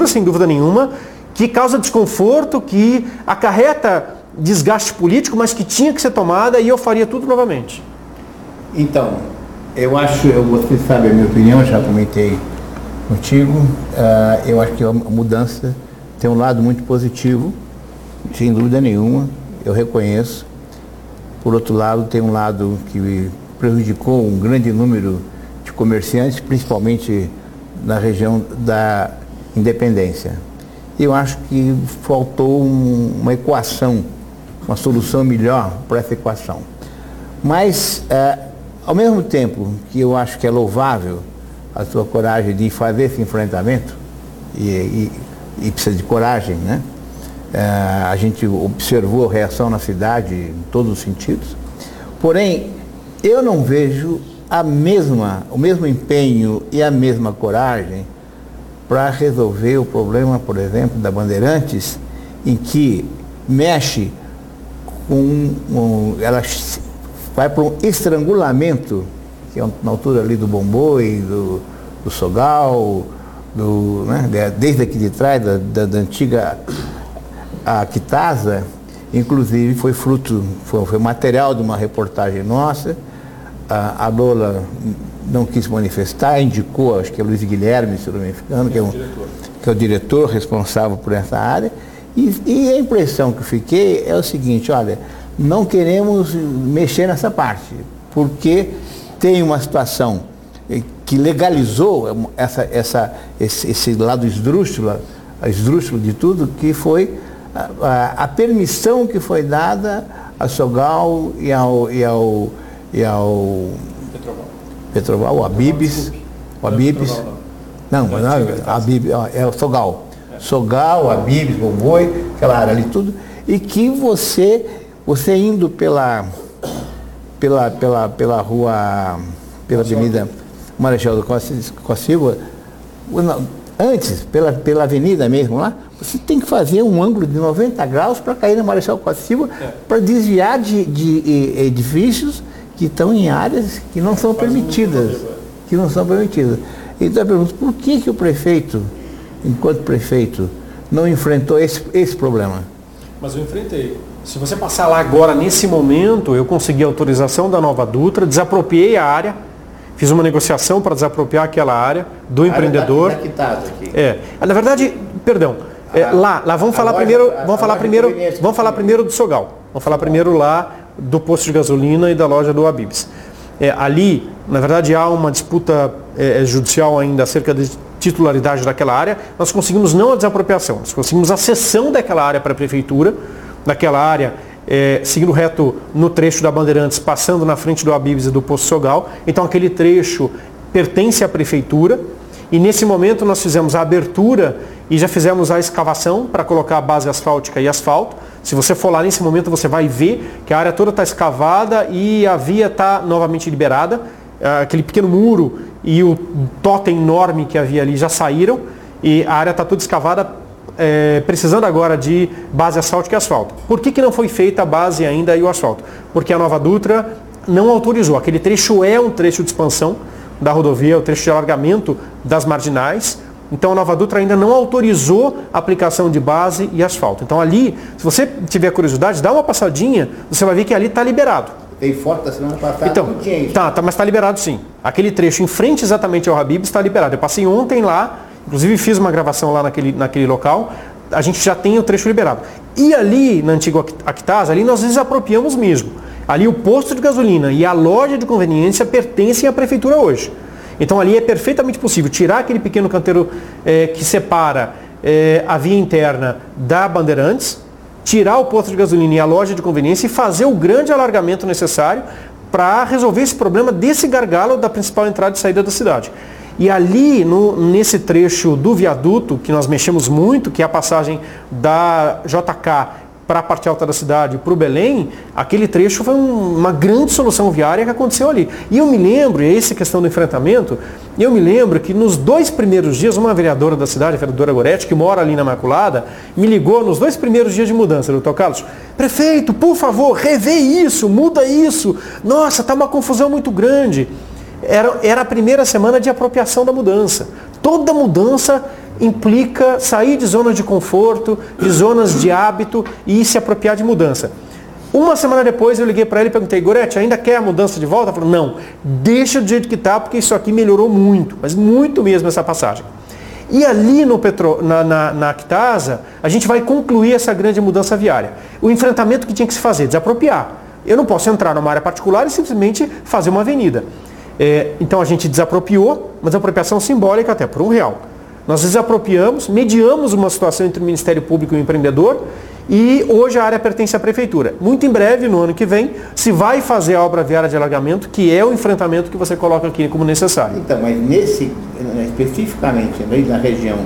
C: sem dúvida nenhuma, que causa desconforto, que acarreta desgaste político, mas que tinha que ser tomada e eu faria tudo novamente.
B: Então, você sabe a minha opinião, já comentei contigo, eu acho que a mudança tem um lado muito positivo, sem dúvida nenhuma, eu reconheço. Por outro lado, tem um lado que prejudicou um grande número de comerciantes, principalmente na região da Independência. Eu acho que faltou uma equação, uma solução melhor para essa equação. Mas, ao mesmo tempo que eu acho que é louvável a sua coragem de fazer esse enfrentamento, e precisa de coragem, né? A gente observou a reação na cidade em todos os sentidos, porém, eu não vejo o mesmo empenho e a mesma coragem para resolver o problema, por exemplo, da Bandeirantes, em que mexe ela vai para um estrangulamento, que é na altura ali do Bomboi, do Sogal, né, desde aqui de trás, da antiga Quitasa, inclusive foi material de uma reportagem nossa. A Lola não quis manifestar, indicou, acho que é Luiz Guilherme, se não me engano, que é o diretor responsável por essa área. E a impressão que eu fiquei é o seguinte: olha, não queremos mexer nessa parte, porque tem uma situação que legalizou esse lado esdrúxulo de tudo, que foi a permissão que foi dada a Sogal e ao Petroval, o Abibes. Não, é o Sogal. Sogal, Abibes, Bomboi, aquela área ali tudo, e que você indo pela rua, pela Avenida Marechal do Costa Silva, antes, pela avenida mesmo lá, você tem que fazer um ângulo de 90 graus para cair na Marechal Costa Silva, para desviar de edifícios que estão em áreas que não são permitidas. Então eu pergunto, por que o prefeito, enquanto prefeito, não enfrentou esse problema?
C: Mas eu enfrentei. Se você passar lá agora, nesse momento, eu consegui a autorização da Nova Dutra, desapropriei a área, fiz uma negociação para desapropriar aquela área do empreendedor.
B: Aqui.
C: Na verdade, perdão, lá vamos falar primeiro do Sogal. Vamos falar primeiro lá do posto de gasolina e da loja do Abibes. Ali, na verdade, há uma disputa judicial ainda acerca de titularidade daquela área. Nós conseguimos não a desapropriação, nós conseguimos a cessão daquela área para a prefeitura, daquela área seguindo reto no trecho da Bandeirantes, passando na frente do Abibes e do posto Sogal. Então aquele trecho pertence à prefeitura e nesse momento nós fizemos a abertura e já fizemos a escavação para colocar a base asfáltica e asfalto. Se você for lá nesse momento, você vai ver que a área toda está escavada e a via está novamente liberada. Aquele pequeno muro e o totem enorme que havia ali já saíram e a área está toda escavada precisando agora de base asfáltica e asfalto. Por que não foi feita a base ainda e o asfalto? Porque a Nova Dutra não autorizou. Aquele trecho é um trecho de expansão da rodovia, o trecho de alargamento das marginais. Então a Nova Dutra ainda não autorizou a aplicação de base e asfalto. Então ali, se você tiver curiosidade, dá uma passadinha, você vai ver que ali está liberado.
B: Tem foto da semana passada.
C: Então, mas está liberado sim. Aquele trecho em frente exatamente ao Habib está liberado. Eu passei ontem lá, inclusive fiz uma gravação lá naquele local, a gente já tem o trecho liberado. E ali, na antiga Actasa, ali nós desapropriamos mesmo. Ali o posto de gasolina e a loja de conveniência pertencem à prefeitura hoje. Então ali é perfeitamente possível tirar aquele pequeno canteiro que separa a via interna da Bandeirantes, tirar o posto de gasolina e a loja de conveniência e fazer o grande alargamento necessário para resolver esse problema desse gargalo da principal entrada e saída da cidade. E ali, nesse trecho do viaduto, que nós mexemos muito, que é a passagem da JK para a parte alta da cidade, para o Belém, aquele trecho foi uma grande solução viária que aconteceu ali. E eu me lembro, e essa questão do enfrentamento, eu me lembro que nos 2 primeiros dias, uma vereadora da cidade, a vereadora Goretti, que mora ali na Imaculada, me ligou nos 2 primeiros dias de mudança, doutor Carlos, prefeito, por favor, revê isso, muda isso, nossa, está uma confusão muito grande. Era a primeira semana de apropriação da mudança. Toda mudança implica sair de zonas de conforto, de zonas de hábito e se apropriar de mudança. Uma semana depois eu liguei para ele e perguntei, Goretti, ainda quer a mudança de volta? Ele falou, não, deixa do jeito que está, porque isso aqui melhorou muito, mas muito mesmo essa passagem. E ali na Actasa, a gente vai concluir essa grande mudança viária. O enfrentamento que tinha que se fazer, desapropriar. Eu não posso entrar numa área particular e simplesmente fazer uma avenida. Então a gente desapropriou, mas a apropriação simbólica até por R$1. Nós desapropriamos, mediamos uma situação entre o Ministério Público e o empreendedor e hoje a área pertence à Prefeitura. Muito em breve, no ano que vem, se vai fazer a obra viária de alargamento, que é o enfrentamento que você coloca aqui como necessário.
B: Então, mas especificamente na região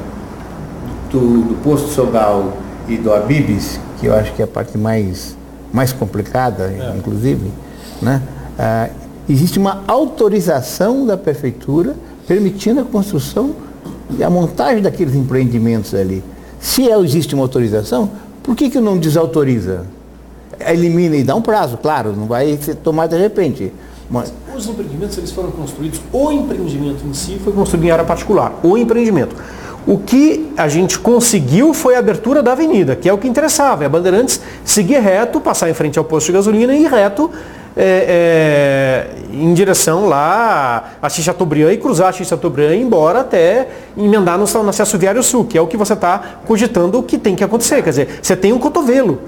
B: do Posto Sobral e do Habib's, que eu acho que é a parte mais complicada, inclusive, né? Existe uma autorização da Prefeitura permitindo a construção e a montagem daqueles empreendimentos ali. Se existe uma autorização, por que não desautoriza? Elimina e dá um prazo, claro, não vai ser tomado de repente. Mas
C: os empreendimentos eles foram construídos, o empreendimento em si foi construído em área particular, o empreendimento. O que a gente conseguiu foi a abertura da avenida, que é o que interessava. A Bandeirantes seguir reto, passar em frente ao posto de gasolina e ir reto em direção lá a Chateaubriand e cruzar a Chateaubriand e ir embora até emendar no acesso viário sul, que é o que você está cogitando que tem que acontecer. Quer dizer, você tem um cotovelo.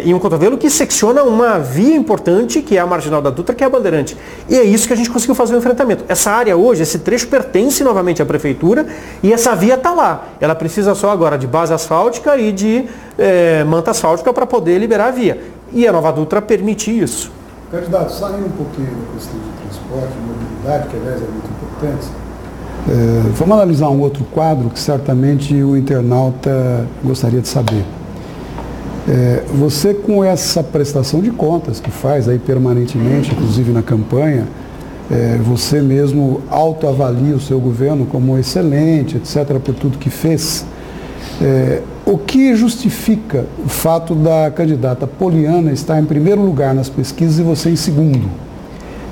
C: E um cotovelo que secciona uma via importante, que é a Marginal da Dutra, que é a Bandeirante. E é isso que a gente conseguiu fazer o enfrentamento. Essa área hoje, esse trecho pertence novamente à Prefeitura e essa via está lá. Ela precisa só agora de base asfáltica e de manta asfáltica para poder liberar a via. E a Nova Dutra permite isso.
A: Candidato, saindo um pouquinho da questão de transporte, de mobilidade, que aliás é muito importante, vamos analisar um outro quadro que certamente o internauta gostaria de saber. Você, com essa prestação de contas que faz aí permanentemente, inclusive na campanha, você mesmo autoavalia o seu governo como excelente, etc., por tudo que fez. O que justifica o fato da candidata Poliana estar em primeiro lugar nas pesquisas e você em segundo?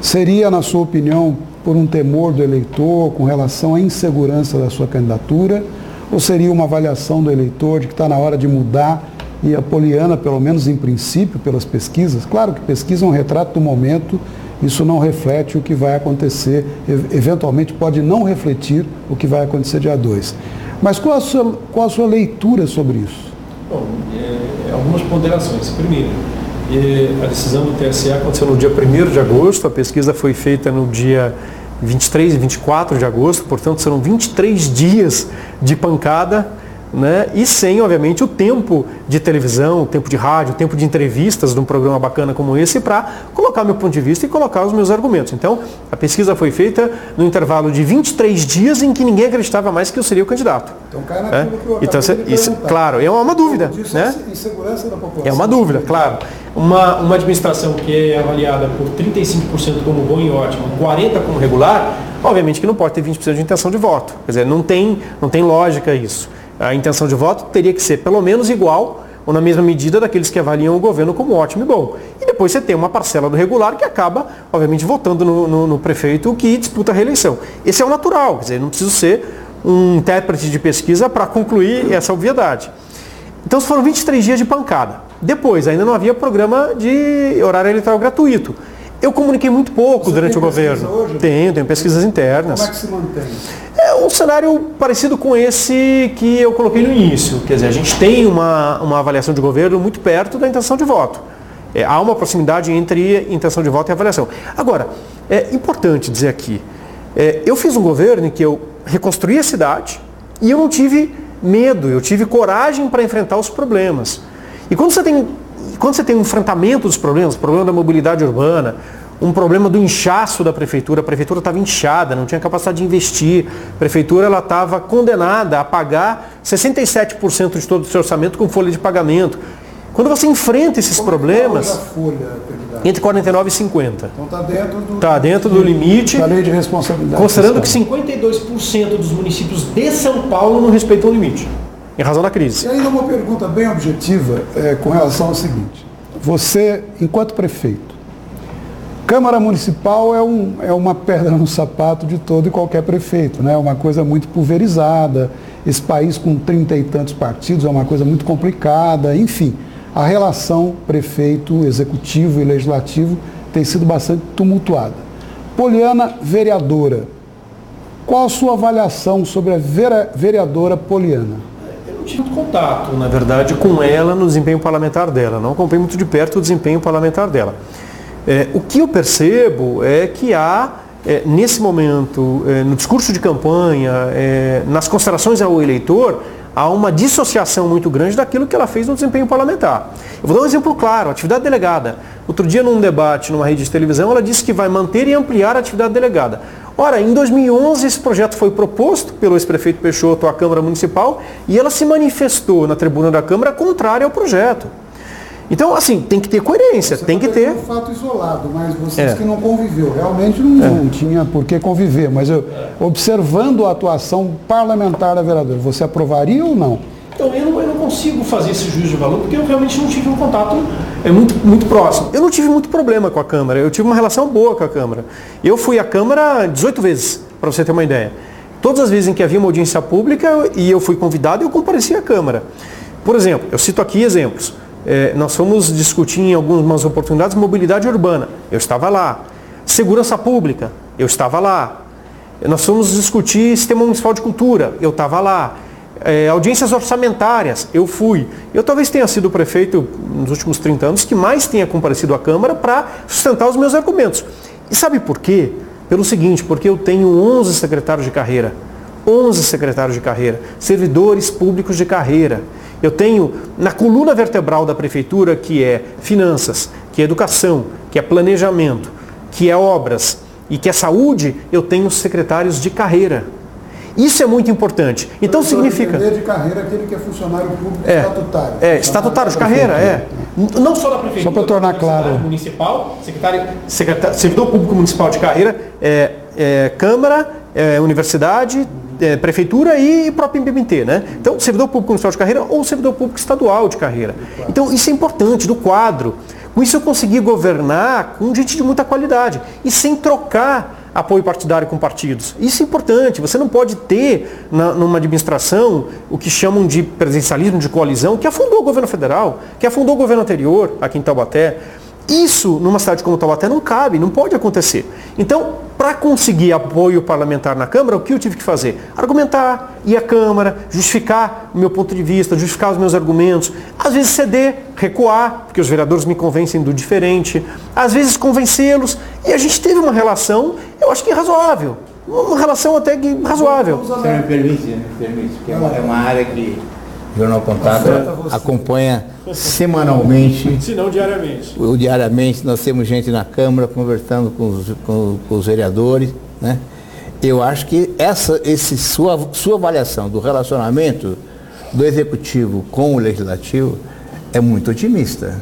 A: Seria, na sua opinião, por um temor do eleitor com relação à insegurança da sua candidatura? Ou seria uma avaliação do eleitor de que está na hora de mudar e a Poliana, pelo menos em princípio, pelas pesquisas? Claro que pesquisa é um retrato do momento, isso não reflete o que vai acontecer, eventualmente pode não refletir o que vai acontecer dia 2. Mas qual a sua leitura sobre isso?
C: Bom, algumas ponderações. Primeiro, a decisão do TSE aconteceu no dia 1º de agosto, a pesquisa foi feita no dia 23 e 24 de agosto, portanto serão 23 dias de pancada, né? E sem, obviamente, o tempo de televisão, o tempo de rádio, o tempo de entrevistas de um programa bacana como esse para colocar meu ponto de vista e colocar os meus argumentos. Então, a pesquisa foi feita no intervalo de 23 dias em que ninguém acreditava mais que eu seria o candidato.
A: Então, cai naquilo que eu
C: então, isso, claro, é uma dúvida. Né?
A: Insegurança da população.
C: É uma dúvida, claro. Uma administração que é avaliada por 35% como bom e ótimo, 40% como regular, obviamente que não pode ter 20% de intenção de voto. Quer dizer, não tem lógica isso. A intenção de voto teria que ser pelo menos igual ou na mesma medida daqueles que avaliam o governo como ótimo e bom. E depois você tem uma parcela do regular que acaba, obviamente, votando no prefeito que disputa a reeleição. Esse é o natural, quer dizer, não preciso ser um intérprete de pesquisa para concluir essa obviedade. Então foram 23 dias de pancada. Depois, ainda não havia programa de horário eleitoral gratuito. Eu comuniquei muito pouco durante o governo.
A: Hoje?
C: Tenho pesquisas internas.
A: Como é que se mantém?
C: É um cenário parecido com esse que eu coloquei no início. Quer dizer, a gente tem uma avaliação de governo muito perto da intenção de voto. Há uma proximidade entre intenção de voto e avaliação. Agora, é importante dizer aqui, eu fiz um governo em que eu reconstruí a cidade e eu não tive medo, eu tive coragem para enfrentar os problemas. E quando você tem um enfrentamento dos problemas, o problema da mobilidade urbana, um problema do inchaço da prefeitura, a prefeitura estava inchada, não tinha capacidade de investir, a prefeitura estava condenada a pagar 67% de todo o seu orçamento com folha de pagamento. Quando você enfrenta esses problemas, entre 49 e 50.
A: Então está dentro do
C: limite,
A: da lei de responsabilidade
C: considerando
A: fiscal.
C: que 52% dos municípios de São Paulo não respeitam o limite, em razão da crise.
A: E ainda uma pergunta bem objetiva com relação ao seguinte. Você, enquanto prefeito, Câmara Municipal é uma pedra no sapato de todo e qualquer prefeito, né? É uma coisa muito pulverizada, esse país com 30 e tantos partidos é uma coisa muito complicada, enfim. A relação prefeito, executivo e legislativo tem sido bastante tumultuada. Poliana, vereadora, qual a sua avaliação sobre a vereadora Poliana?
C: Eu não tive muito contato, na verdade, com ela no desempenho parlamentar dela. Não acompanhei muito de perto o desempenho parlamentar dela. O que eu percebo é que há, nesse momento, no discurso de campanha, nas considerações ao eleitor, há uma dissociação muito grande daquilo que ela fez no desempenho parlamentar. Eu vou dar um exemplo claro, a atividade delegada. Outro dia, num debate numa rede de televisão, ela disse que vai manter e ampliar a atividade delegada. Ora, em 2011, esse projeto foi proposto pelo ex-prefeito Peixoto à Câmara Municipal e ela se manifestou na tribuna da Câmara contrária ao projeto. Então, assim, tem que ter coerência, tem que ter...
A: um fato isolado, mas você disse que não conviveu. Realmente não tinha por que conviver, mas observando a atuação parlamentar da vereadora, você aprovaria ou não?
C: Então, eu não consigo fazer esse juízo de valor, porque eu realmente não tive um contato muito próximo. Eu não tive muito problema com a Câmara, eu tive uma relação boa com a Câmara. Eu fui à Câmara 18 vezes, para você ter uma ideia. Todas as vezes em que havia uma audiência pública e eu fui convidado, eu compareci à Câmara. Por exemplo, eu cito aqui exemplos. Nós fomos discutir em algumas oportunidades mobilidade urbana, eu estava lá. Segurança pública, eu estava lá. Nós fomos discutir sistema municipal de cultura, eu estava lá. Audiências orçamentárias, eu fui. Eu talvez tenha sido o prefeito nos últimos 30 anos que mais tenha comparecido à Câmara para sustentar os meus argumentos. E sabe por quê? Pelo seguinte, porque eu tenho 11 secretários de carreira. 11 secretários de carreira, servidores públicos de carreira. Eu tenho na coluna vertebral da prefeitura, que é finanças, que é educação, que é planejamento, que é obras e que é saúde, eu tenho secretários de carreira. Isso é muito importante. Então significa...
A: de carreira aquele que é funcionário público estatutário.
C: Estatutário de carreira, Não só da prefeitura.
A: Só para tornar claro.
C: Municipal, servidor público municipal de carreira, Câmara, universidade, prefeitura e próprio MPMT, né? Então, servidor público municipal de carreira ou servidor público estadual de carreira. Então, isso é importante, do quadro. Com isso eu consegui governar com gente de muita qualidade e sem trocar apoio partidário com partidos. Isso é importante. Você não pode ter numa administração o que chamam de presidencialismo de coalizão, que afundou o governo federal, que afundou o governo anterior aqui em Taubaté. Isso, numa cidade como Taubaté, não cabe, não pode acontecer. Então, para conseguir apoio parlamentar na Câmara, o que eu tive que fazer? Argumentar, ir à Câmara, justificar o meu ponto de vista, justificar os meus argumentos, às vezes ceder, recuar, porque os vereadores me convencem do diferente, às vezes convencê-los, e a gente teve uma relação, eu acho que razoável, uma relação até que razoável.
B: Você me permite, porque é uma área que o Jornal Contato acompanha semanalmente.
C: Se não diariamente.
B: Diariamente nós temos gente na Câmara conversando com os vereadores, né? Eu acho que sua avaliação do relacionamento do Executivo com o Legislativo é muito otimista.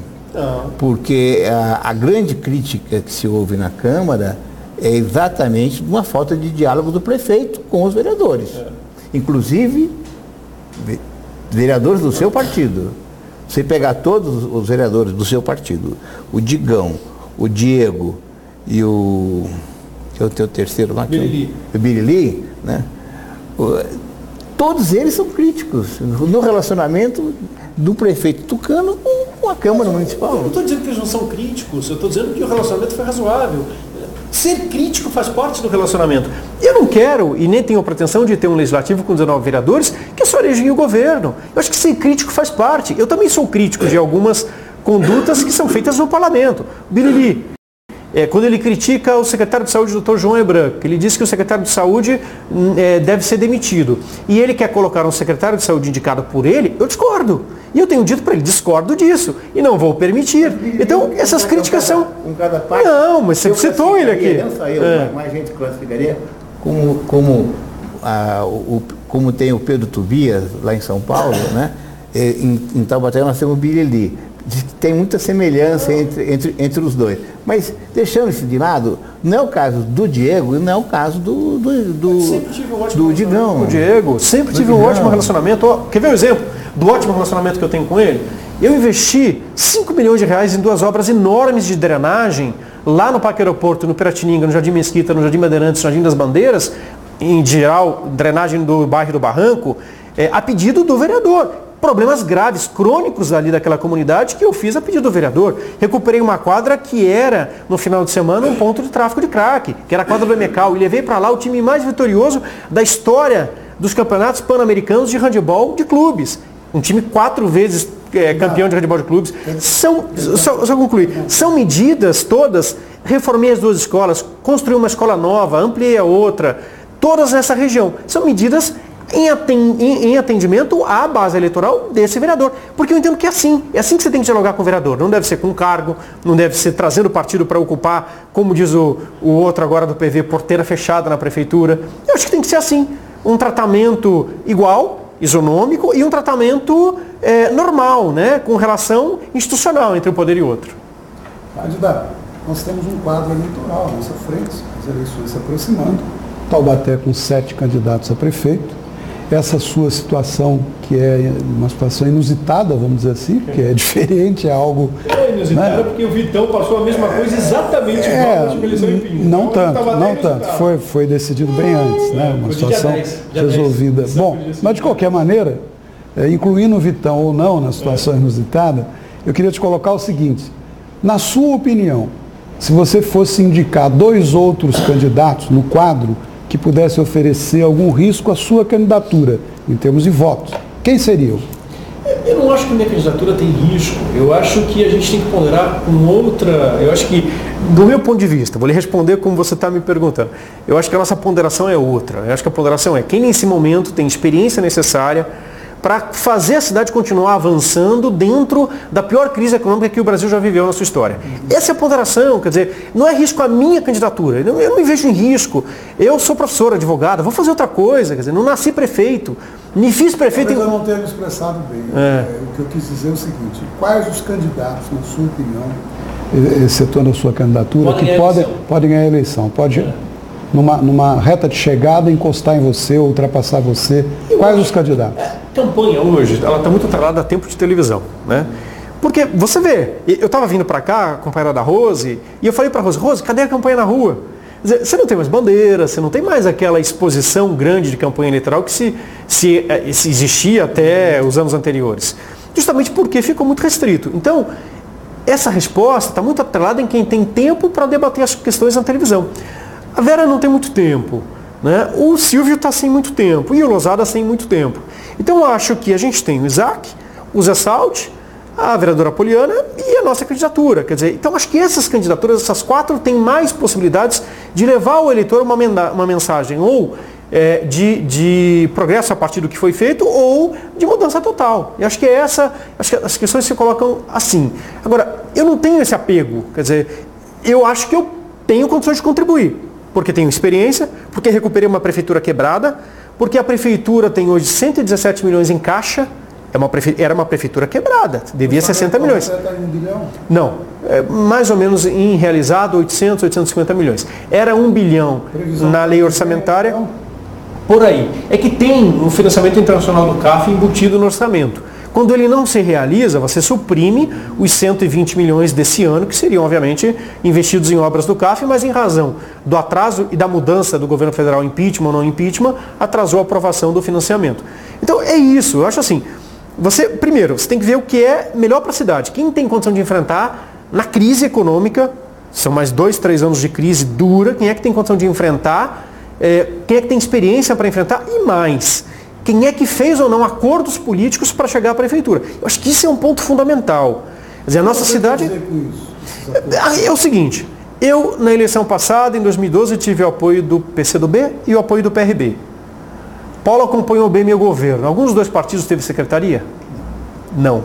B: Porque a grande crítica que se ouve na Câmara é exatamente uma falta de diálogo do prefeito com os vereadores. Inclusive, vereadores do seu partido. Você pegar todos os vereadores do seu partido, o Digão, o Diego e o... que é o teu terceiro lá?
C: Birili.
B: O Birili, né? Todos eles são críticos no relacionamento do prefeito Tucano com a Câmara Municipal.
C: Eu não estou dizendo que eles não são críticos, eu estou dizendo que o relacionamento foi razoável. Ser crítico faz parte do relacionamento. Eu não quero, e nem tenho a pretensão de ter um legislativo com 19 vereadores, que só elegem o governo. Eu acho que ser crítico faz parte. Eu também sou crítico de algumas condutas que são feitas no parlamento. Birili, quando ele critica o secretário de saúde, Dr. João Hebran, que ele diz que o secretário de saúde deve ser demitido, e ele quer colocar um secretário de saúde indicado por ele, eu discordo. E eu tenho dito para ele, discordo disso, e não vou permitir. Então, essas críticas são... Não, mas você citou ele aqui.
B: Não só eu, mais gente classificaria como tem o Pedro Tobias, lá em São Paulo, né? Em Taubaté nós temos o Birili. Tem muita semelhança entre os dois. Mas, deixando isso de lado, não é o caso do Diego e não é o caso do Digão.
C: O Diego, sempre tive um ótimo relacionamento. Quer ver um exemplo do ótimo relacionamento que eu tenho com ele? Eu investi 5 milhões de reais em 2 obras enormes de drenagem, lá no Parque Aeroporto, no Piratininga, no Jardim Mesquita, no Jardim Bandeirantes, no Jardim das Bandeiras, em geral, drenagem do bairro do Barranco, a pedido do vereador. Problemas graves, crônicos ali daquela comunidade que eu fiz a pedido do vereador. Recuperei uma quadra que era, no final de semana, um ponto de tráfico de crack, que era a quadra do Emecal, e levei para lá o time mais vitorioso da história dos campeonatos pan-americanos de handebol de clubes. Um time 4 vezes campeão de handebol de clubes. Só concluir. São medidas todas, reformei as 2 escolas, construí uma escola nova, ampliei a outra, todas nessa região. São medidas em atendimento à base eleitoral desse vereador. Porque eu entendo que é assim que você tem que dialogar com o vereador. Não deve ser com cargo, não deve ser trazendo o partido para ocupar, como diz o outro agora do PV, porteira fechada na prefeitura. Eu acho que tem que ser assim. Um tratamento igual, isonômico, e um tratamento normal, né, com relação institucional entre um poder e outro.
A: Candidato, nós temos um quadro eleitoral à nossa frente, as eleições se aproximando. Taubaté com 7 candidatos a prefeito. Essa sua situação, que é uma situação inusitada, vamos dizer assim, que é diferente, é algo...
C: É inusitada, né? Porque o Vitão passou a mesma coisa exatamente igual na eleição em Pinto.
A: Não tanto. Foi decidido bem antes, né? Uma situação resolvida. Bom, mas de qualquer maneira, incluindo o Vitão ou não na situação inusitada, eu queria te colocar o seguinte: na sua opinião, se você fosse indicar 2 outros candidatos no quadro que pudesse oferecer algum risco à sua candidatura, em termos de votos, quem seriam?
C: Eu não acho que minha candidatura tem risco. Eu acho que a gente tem que ponderar com outra... Eu acho que, do meu ponto de vista, vou lhe responder como você está me perguntando. Eu acho que a nossa ponderação é outra. Eu acho que a ponderação é quem nesse momento tem experiência necessária para fazer a cidade continuar avançando dentro da pior crise econômica que o Brasil já viveu na sua história. Essa é a ponderação, quer dizer, não é risco a minha candidatura, eu não me vejo em risco. Eu sou professor, advogado, vou fazer outra coisa, quer dizer, não nasci prefeito, me fiz prefeito...
A: Talvez eu não tenha me expressado bem. O que eu quis dizer é o seguinte: quais os candidatos, na sua opinião, excetuando a sua candidatura, que podem ganhar a eleição? Numa reta de chegada, encostar em você, ultrapassar você? Quais os candidatos?
C: A campanha hoje, ela está muito atrelada a tempo de televisão, né? Porque você vê, eu estava vindo para cá, acompanhada da Rose, e eu falei para a Rose, cadê a campanha na rua? Quer dizer, você não tem mais bandeira, você não tem mais aquela exposição grande de campanha eleitoral que se existia até os anos anteriores. Justamente porque ficou muito restrito. Então, essa resposta está muito atrelada em quem tem tempo para debater as questões na televisão. A Vera não tem muito tempo, né? O Silvio está sem muito tempo e o Losada sem muito tempo. Então eu acho que a gente tem o Isaac, o Zé Saldi, a vereadora Poliana e a nossa candidatura. Quer dizer, então acho que essas candidaturas, essas 4, têm mais possibilidades de levar ao eleitor uma mensagem ou de progresso a partir do que foi feito ou de mudança total. E acho que acho que as questões se colocam assim. Agora, eu não tenho esse apego, quer dizer, eu acho que eu tenho condições de contribuir. Porque tenho experiência, porque recuperei uma prefeitura quebrada, porque a prefeitura tem hoje 117 milhões em caixa, era uma prefeitura quebrada, devia 60 milhões.
A: Está em 1 bilhão?
C: Não, mais ou menos em realizado 850 milhões. Era 1 bilhão na lei orçamentária. por aí. É que tem um financiamento internacional do CAF embutido no orçamento. Quando ele não se realiza, você suprime os 120 milhões desse ano, que seriam, obviamente, investidos em obras do CAF, mas em razão do atraso e da mudança do governo federal, impeachment ou não impeachment, atrasou a aprovação do financiamento. Então é isso, eu acho assim, primeiro, você tem que ver o que é melhor para a cidade. Quem tem condição de enfrentar na crise econômica, são mais 2, 3 anos de crise dura, quem é que tem condição de enfrentar, quem é que tem experiência para enfrentar e mais. Quem é que fez ou não acordos políticos para chegar à prefeitura? Eu acho que isso é um ponto fundamental. Quer dizer, a nossa cidade... É o seguinte, eu na eleição passada, em 2012, tive o apoio do PCdoB e o apoio do PRB. Paulo acompanhou bem meu governo. Alguns dos dois partidos teve secretaria? Não.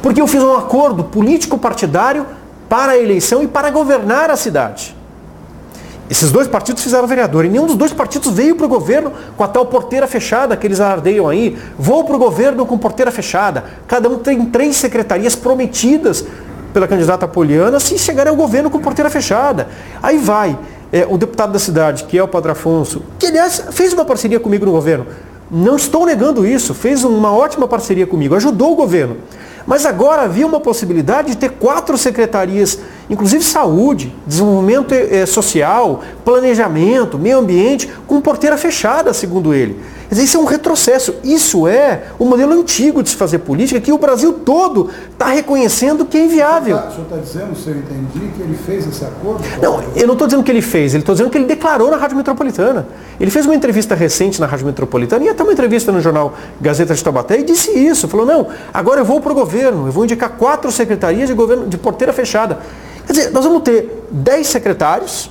C: Porque eu fiz um acordo político-partidário para a eleição e para governar a cidade. Esses dois partidos fizeram vereador e nenhum dos dois partidos veio para o governo com a tal porteira fechada que eles alardeiam aí. Vou para o governo com porteira fechada. Cada um tem 3 secretarias prometidas pela candidata Poliana se chegarem ao governo com porteira fechada. Aí vai o deputado da cidade, que é o Padre Afonso, que aliás fez uma parceria comigo no governo. Não estou negando isso, fez uma ótima parceria comigo, ajudou o governo. Mas agora havia uma possibilidade de ter 4 secretarias, inclusive saúde, desenvolvimento social, planejamento, meio ambiente, com porteira fechada, segundo ele. Quer dizer, isso é um retrocesso. Isso é o modelo antigo de se fazer política, que o Brasil todo está reconhecendo que é inviável.
A: O senhor está dizendo, se eu entendi, que ele fez esse acordo?
C: Não, eu não estou dizendo que ele fez, estou dizendo que ele declarou na Rádio Metropolitana. Ele fez uma entrevista recente na Rádio Metropolitana e até uma entrevista no jornal Gazeta de Taubaté e disse isso. Falou, não, agora eu vou para o governo, eu vou indicar 4 secretarias de governo de porteira fechada. Quer dizer, nós vamos ter 10 secretários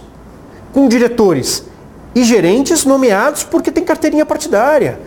C: com diretores e gerentes nomeados porque tem carteirinha partidária.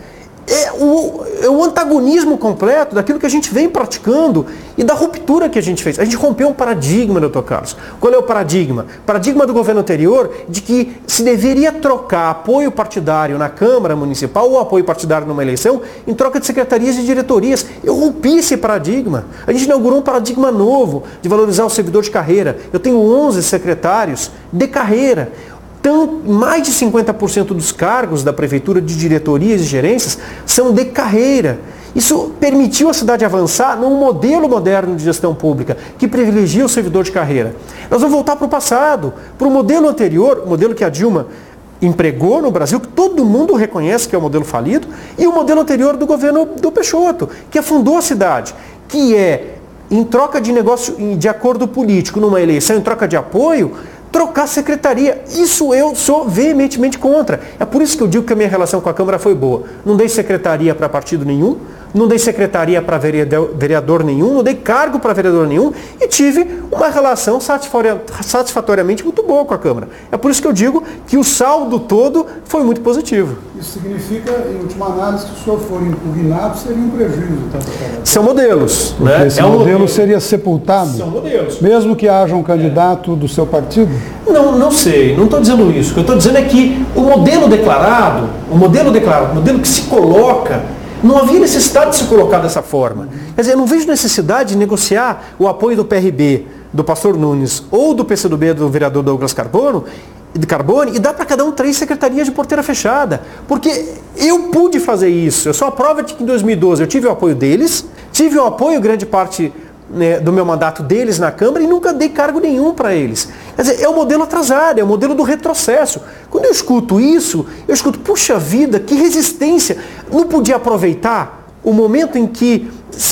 C: É o antagonismo completo daquilo que a gente vem praticando e da ruptura que a gente fez. A gente rompeu um paradigma, doutor Carlos. Qual é o paradigma? Paradigma do governo anterior de que se deveria trocar apoio partidário na Câmara Municipal ou apoio partidário numa eleição em troca de secretarias e diretorias. Eu rompi esse paradigma. A gente inaugurou um paradigma novo de valorizar o servidor de carreira. Eu tenho 11 secretários de carreira. Então, mais de 50% dos cargos da prefeitura de diretorias e gerências são de carreira. Isso permitiu a cidade avançar num modelo moderno de gestão pública, que privilegia o servidor de carreira. Nós vamos voltar para o passado, para o modelo anterior, o modelo que a Dilma empregou no Brasil, que todo mundo reconhece que é o modelo falido, e o modelo anterior do governo do Peixoto, que afundou a cidade, que é, em troca de negócio, de acordo político, numa eleição, em troca de apoio, trocar secretaria. Isso eu sou veementemente contra. É por isso que eu digo que a minha relação com a Câmara foi boa. Não dei secretaria para partido nenhum, não dei secretaria para vereador nenhum, não dei cargo para vereador nenhum e tive uma relação satisfatoriamente muito boa com a Câmara. É por isso que eu digo que o saldo todo foi muito positivo.
A: Isso significa, em última análise, que se o senhor for impugnado, seria um prejuízo.
C: São modelos.
A: Porque
C: Né?
A: esse modelo seria sepultado?
C: São modelos.
A: Mesmo que haja um candidato do seu partido?
C: Não sei, não estou dizendo isso. O que eu estou dizendo é que o modelo declarado, o modelo que se coloca, não havia necessidade de se colocar dessa forma. Quer dizer, eu não vejo necessidade de negociar o apoio do PRB, do pastor Nunes, ou do PCdoB, do vereador Douglas Carbone, e dar para cada um 3 secretarias de porteira fechada. Porque eu pude fazer isso. Eu sou a prova de que em 2012 eu tive o apoio deles, tive o apoio grande parte do meu mandato deles na Câmara e nunca dei cargo nenhum para eles. Quer dizer, é o modelo atrasado, é o modelo do retrocesso. Quando eu escuto isso, eu escuto, puxa vida, que resistência. Não podia aproveitar o momento em que,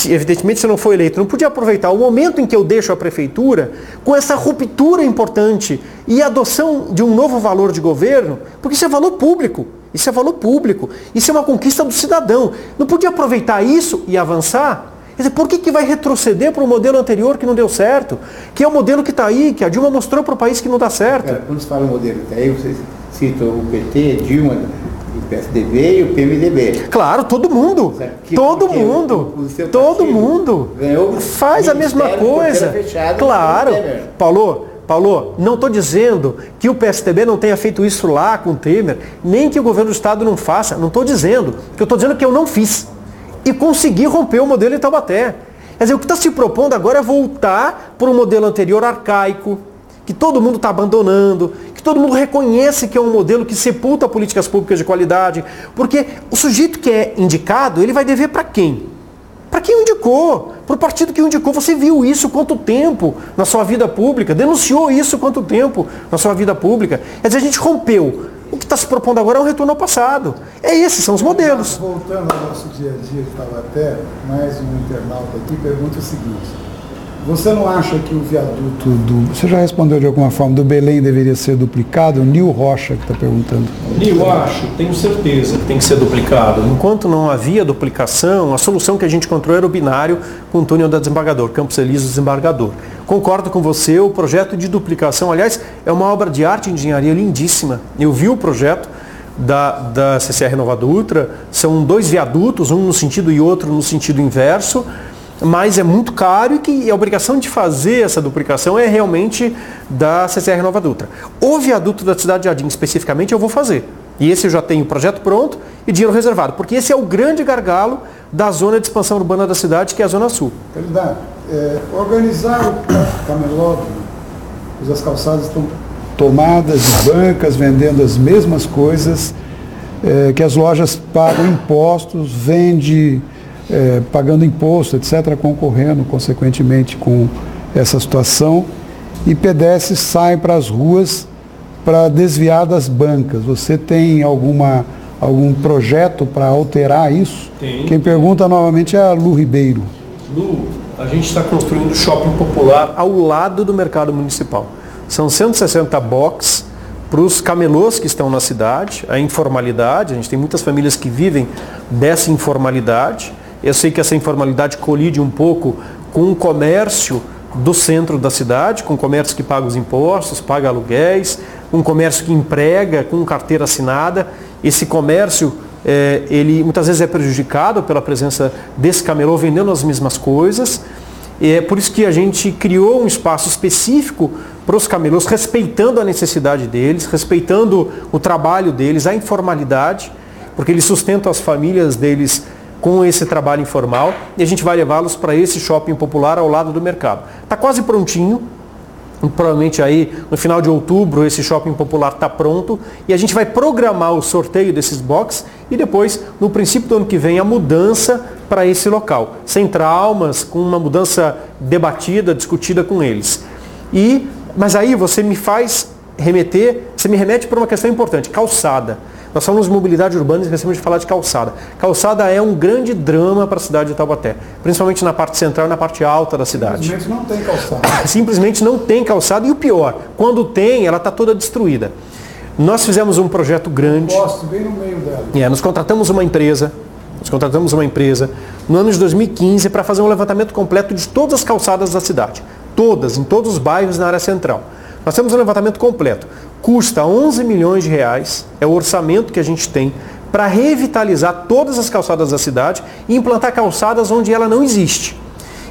C: evidentemente se não foi eleito, não podia aproveitar o momento em que eu deixo a prefeitura com essa ruptura importante e adoção de um novo valor de governo, porque isso é valor público. Isso é valor público. Isso é uma conquista do cidadão. Não podia aproveitar isso e avançar? Quer dizer, por que vai retroceder para o modelo anterior que não deu certo? Que é o modelo que está aí, que a Dilma mostrou para o país que não dá certo.
B: Quando você fala modelo que está aí, você cita o PT, Dilma, o PSDB e o PMDB.
C: Claro, todo mundo. Todo mundo. Faz a mesma coisa. Claro. Paulo, não estou dizendo que o PSDB não tenha feito isso lá com o Temer, nem que o governo do Estado não faça. Não estou dizendo. O que eu estou dizendo é que eu não fiz. E conseguir romper o modelo Taubaté. Quer dizer, o que está se propondo agora é voltar para um modelo anterior arcaico, que todo mundo está abandonando, que que todo mundo reconhece que é um modelo que sepulta políticas públicas de qualidade, porque o sujeito que é indicado, ele vai dever para quem? Para quem o indicou, para o partido que o indicou. Você viu isso quanto tempo na sua vida pública, denunciou isso quanto tempo na sua vida pública. Quer dizer, a gente rompeu. O que está se propondo agora é um retorno ao passado. Esses são os modelos.
A: Voltando ao nosso dia a dia de Taubaté, mais um internauta aqui pergunta o seguinte: você não acha que o viaduto você já respondeu de alguma forma, do Belém deveria ser duplicado? O Nil Rocha que está perguntando.
C: Eu acho, tenho certeza que tem que ser duplicado. Enquanto não havia duplicação, a solução que a gente encontrou era o binário com o túnel da Desembargador, Campos Elíseos Desembargador. Concordo com você, o projeto de duplicação, aliás, é uma obra de arte e engenharia lindíssima. Eu vi o projeto da CCR Nova Dutra, são 2 viadutos, um no sentido e outro no sentido inverso, mas é muito caro e que a obrigação de fazer essa duplicação é realmente da CCR Nova Dutra. O viaduto da Cidade Jardim, especificamente, eu vou fazer. E esse eu já tenho o projeto pronto e dinheiro reservado, porque esse é o grande gargalo da zona de expansão urbana da cidade, que é a Zona Sul.
A: Candidato, organizar o camelódromo, as calçadas estão tomadas de bancas, vendendo as mesmas coisas, que as lojas pagam impostos, pagando imposto, etc., concorrendo consequentemente com essa situação, e pedestres saem para as ruas para desviar das bancas. Você tem algum projeto para alterar isso?
C: Tem.
A: Quem pergunta novamente é a Lu Ribeiro.
C: Lu, a gente está construindo shopping popular ao lado do mercado municipal. São 160 boxes para os camelôs que estão na cidade, a informalidade, a gente tem muitas famílias que vivem dessa informalidade. Eu sei que essa informalidade colide um pouco com o comércio do centro da cidade, com o comércio que paga os impostos, paga aluguéis, um comércio que emprega com carteira assinada. Esse comércio, ele muitas vezes é prejudicado pela presença desse camelô vendendo as mesmas coisas. É por isso que a gente criou um espaço específico para os camelôs, respeitando a necessidade deles, respeitando o trabalho deles, a informalidade, porque eles sustentam as famílias deles com esse trabalho informal, e a gente vai levá-los para esse shopping popular ao lado do mercado. Está quase prontinho, provavelmente aí no final de outubro esse shopping popular está pronto, e a gente vai programar o sorteio desses boxes e depois, no princípio do ano que vem, a mudança para esse local, sem traumas, com uma mudança debatida, discutida com eles. Mas aí você me remete para uma questão importante, calçada. Nós falamos de mobilidade urbana e esquecemos de falar de calçada. Calçada é um grande drama para a cidade de Taubaté, principalmente na parte central e na parte alta da cidade.
A: Simplesmente não tem calçada.
C: Simplesmente não tem calçada, e o pior, quando tem, ela está toda destruída. Nós fizemos um projeto grande.
A: Posto bem no meio dela.
C: Nós contratamos uma empresa no ano de 2015 para fazer um levantamento completo de todas as calçadas da cidade. Todas, em todos os bairros na área central. Nós temos um levantamento completo. Custa 11 milhões de reais, é o orçamento que a gente tem para revitalizar todas as calçadas da cidade e implantar calçadas onde ela não existe.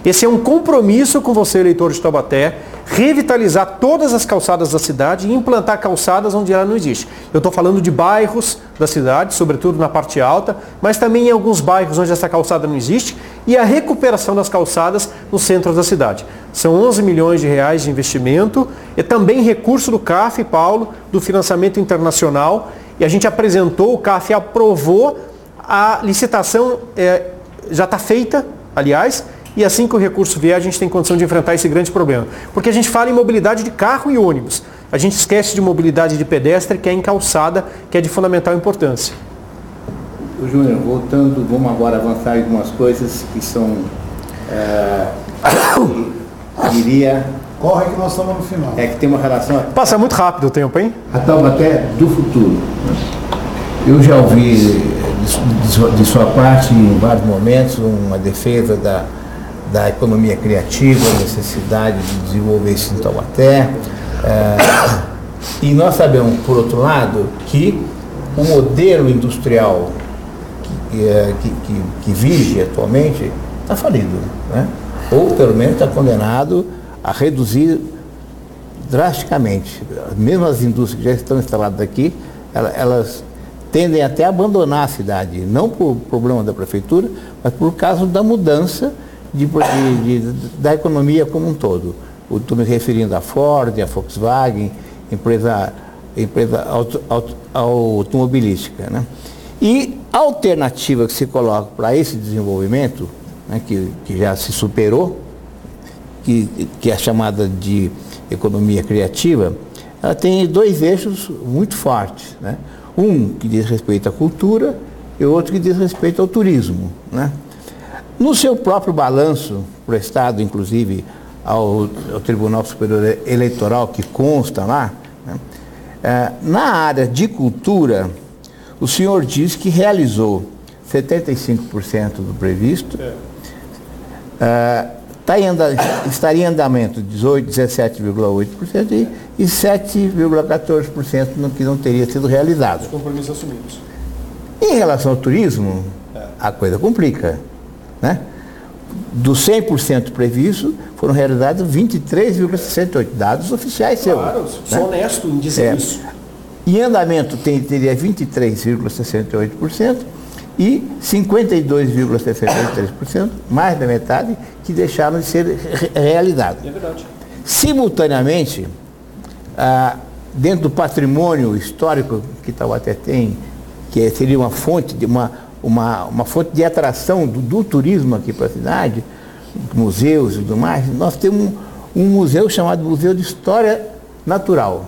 C: Esse é um compromisso com você, eleitor de Taubaté, revitalizar todas as calçadas da cidade e implantar calçadas onde ela não existe. Eu estou falando de bairros da cidade, sobretudo na parte alta, mas também em alguns bairros onde essa calçada não existe, e a recuperação das calçadas no centro da cidade. São 11 milhões de reais de investimento, e também recurso do CAF, Paulo, do financiamento internacional, e a gente apresentou, o CAF aprovou, a licitação já está feita, aliás, e assim que o recurso vier, a gente tem condição de enfrentar esse grande problema. Porque a gente fala em mobilidade de carro e ônibus. A gente esquece de mobilidade de pedestre, que é em calçada, que é de fundamental importância.
B: Júnior, voltando, vamos agora avançar em algumas coisas que são...
A: Corre que nós estamos no final.
B: É que tem uma relação...
C: Passa muito rápido o tempo, hein?
B: A Taubaté do futuro. Eu já ouvi de sua parte, em vários momentos, uma defesa da economia criativa, a necessidade de desenvolver isso em Taubaté. E nós sabemos, por outro lado, que o modelo industrial que vige atualmente está falido, né? Ou pelo menos está condenado a reduzir drasticamente. Mesmo as indústrias que já estão instaladas aqui, elas tendem até a abandonar a cidade, não por problema da prefeitura, mas por causa da mudança da economia como um todo. Estou me referindo à Ford, à Volkswagen, empresa empresa automobilística, né? E a alternativa que se coloca para esse desenvolvimento, né, que já se superou, que é chamada de economia criativa, ela tem dois eixos muito fortes, né? Um que diz respeito à cultura e outro que diz respeito ao turismo, né? No seu próprio balanço prestado, inclusive, ao Tribunal Superior Eleitoral, que consta lá, né, na área de cultura, o senhor diz que realizou 75% do previsto, estaria em andamento 17,8% e 7,14% no que não teria sido realizado.
C: Os compromissos assumidos.
B: Em relação ao turismo, a coisa complica, né? Dos 100% previsto, foram realizados 23,68%, dados oficiais seus.
C: Claro, sou honesto em dizer isso.
B: Em andamento teria 23,68% e 52,63%, mais da metade, que deixaram de ser realizados.
C: É verdade.
B: Simultaneamente, dentro do patrimônio histórico que Taubaté tem, que seria uma fonte de uma fonte de atração do turismo aqui para a cidade, museus e tudo mais, nós temos um museu chamado Museu de História Natural,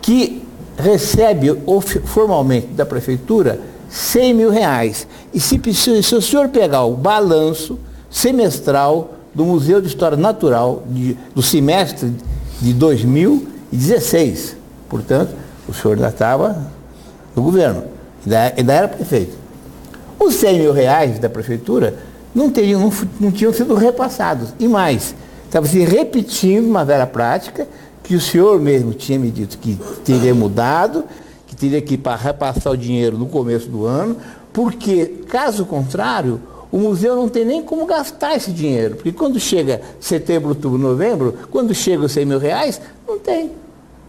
B: que recebe formalmente da prefeitura R$100 mil. E se o senhor pegar o balanço semestral do Museu de História Natural do semestre de 2016, portanto, o senhor já estava no governo, ainda era prefeito. Os R$100 mil da prefeitura não tinham sido repassados. E mais, estava se repetindo uma velha prática que o senhor mesmo tinha me dito que teria mudado, que teria que repassar o dinheiro no começo do ano, porque, caso contrário, o museu não tem nem como gastar esse dinheiro. Porque quando chega setembro, outubro, novembro, quando chega os R$100 mil,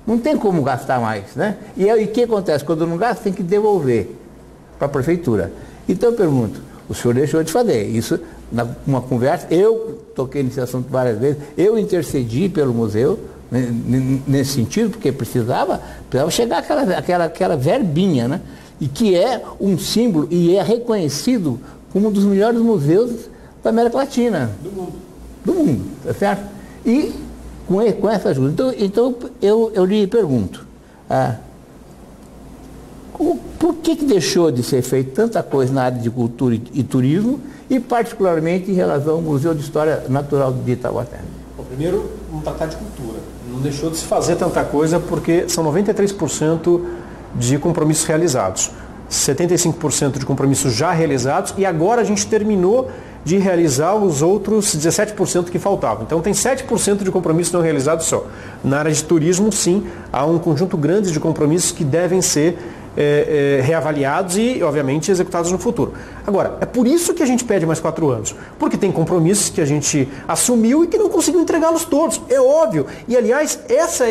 B: não tem como gastar mais, né? E o que acontece? Quando não gasta, tem que devolver para a prefeitura. Então eu pergunto, o senhor deixou de fazer isso numa conversa, eu toquei nesse assunto várias vezes, eu intercedi pelo museu, né, nesse sentido, porque precisava chegar aquela verbinha, né? E que é um símbolo e é reconhecido como um dos melhores museus da América Latina. Do mundo, tá certo? E com essa ajuda. Então eu lhe pergunto, por que deixou de ser feita tanta coisa na área de cultura e turismo, e particularmente em relação ao Museu de História Natural de Taubaté?
C: Bom, primeiro, um tratar de cultura. Não deixou de se fazer tanta coisa porque são 93% de compromissos realizados, 75% de compromissos já realizados, e agora a gente terminou de realizar os outros 17% que faltavam. Então tem 7% de compromissos não realizados só. Na área de turismo, sim, há um conjunto grande de compromissos que devem ser reavaliados e, obviamente, executados no futuro. Agora, é por isso que a gente pede mais 4 anos, porque tem compromissos que a gente assumiu e que não conseguiu entregá-los todos, é óbvio. E, aliás,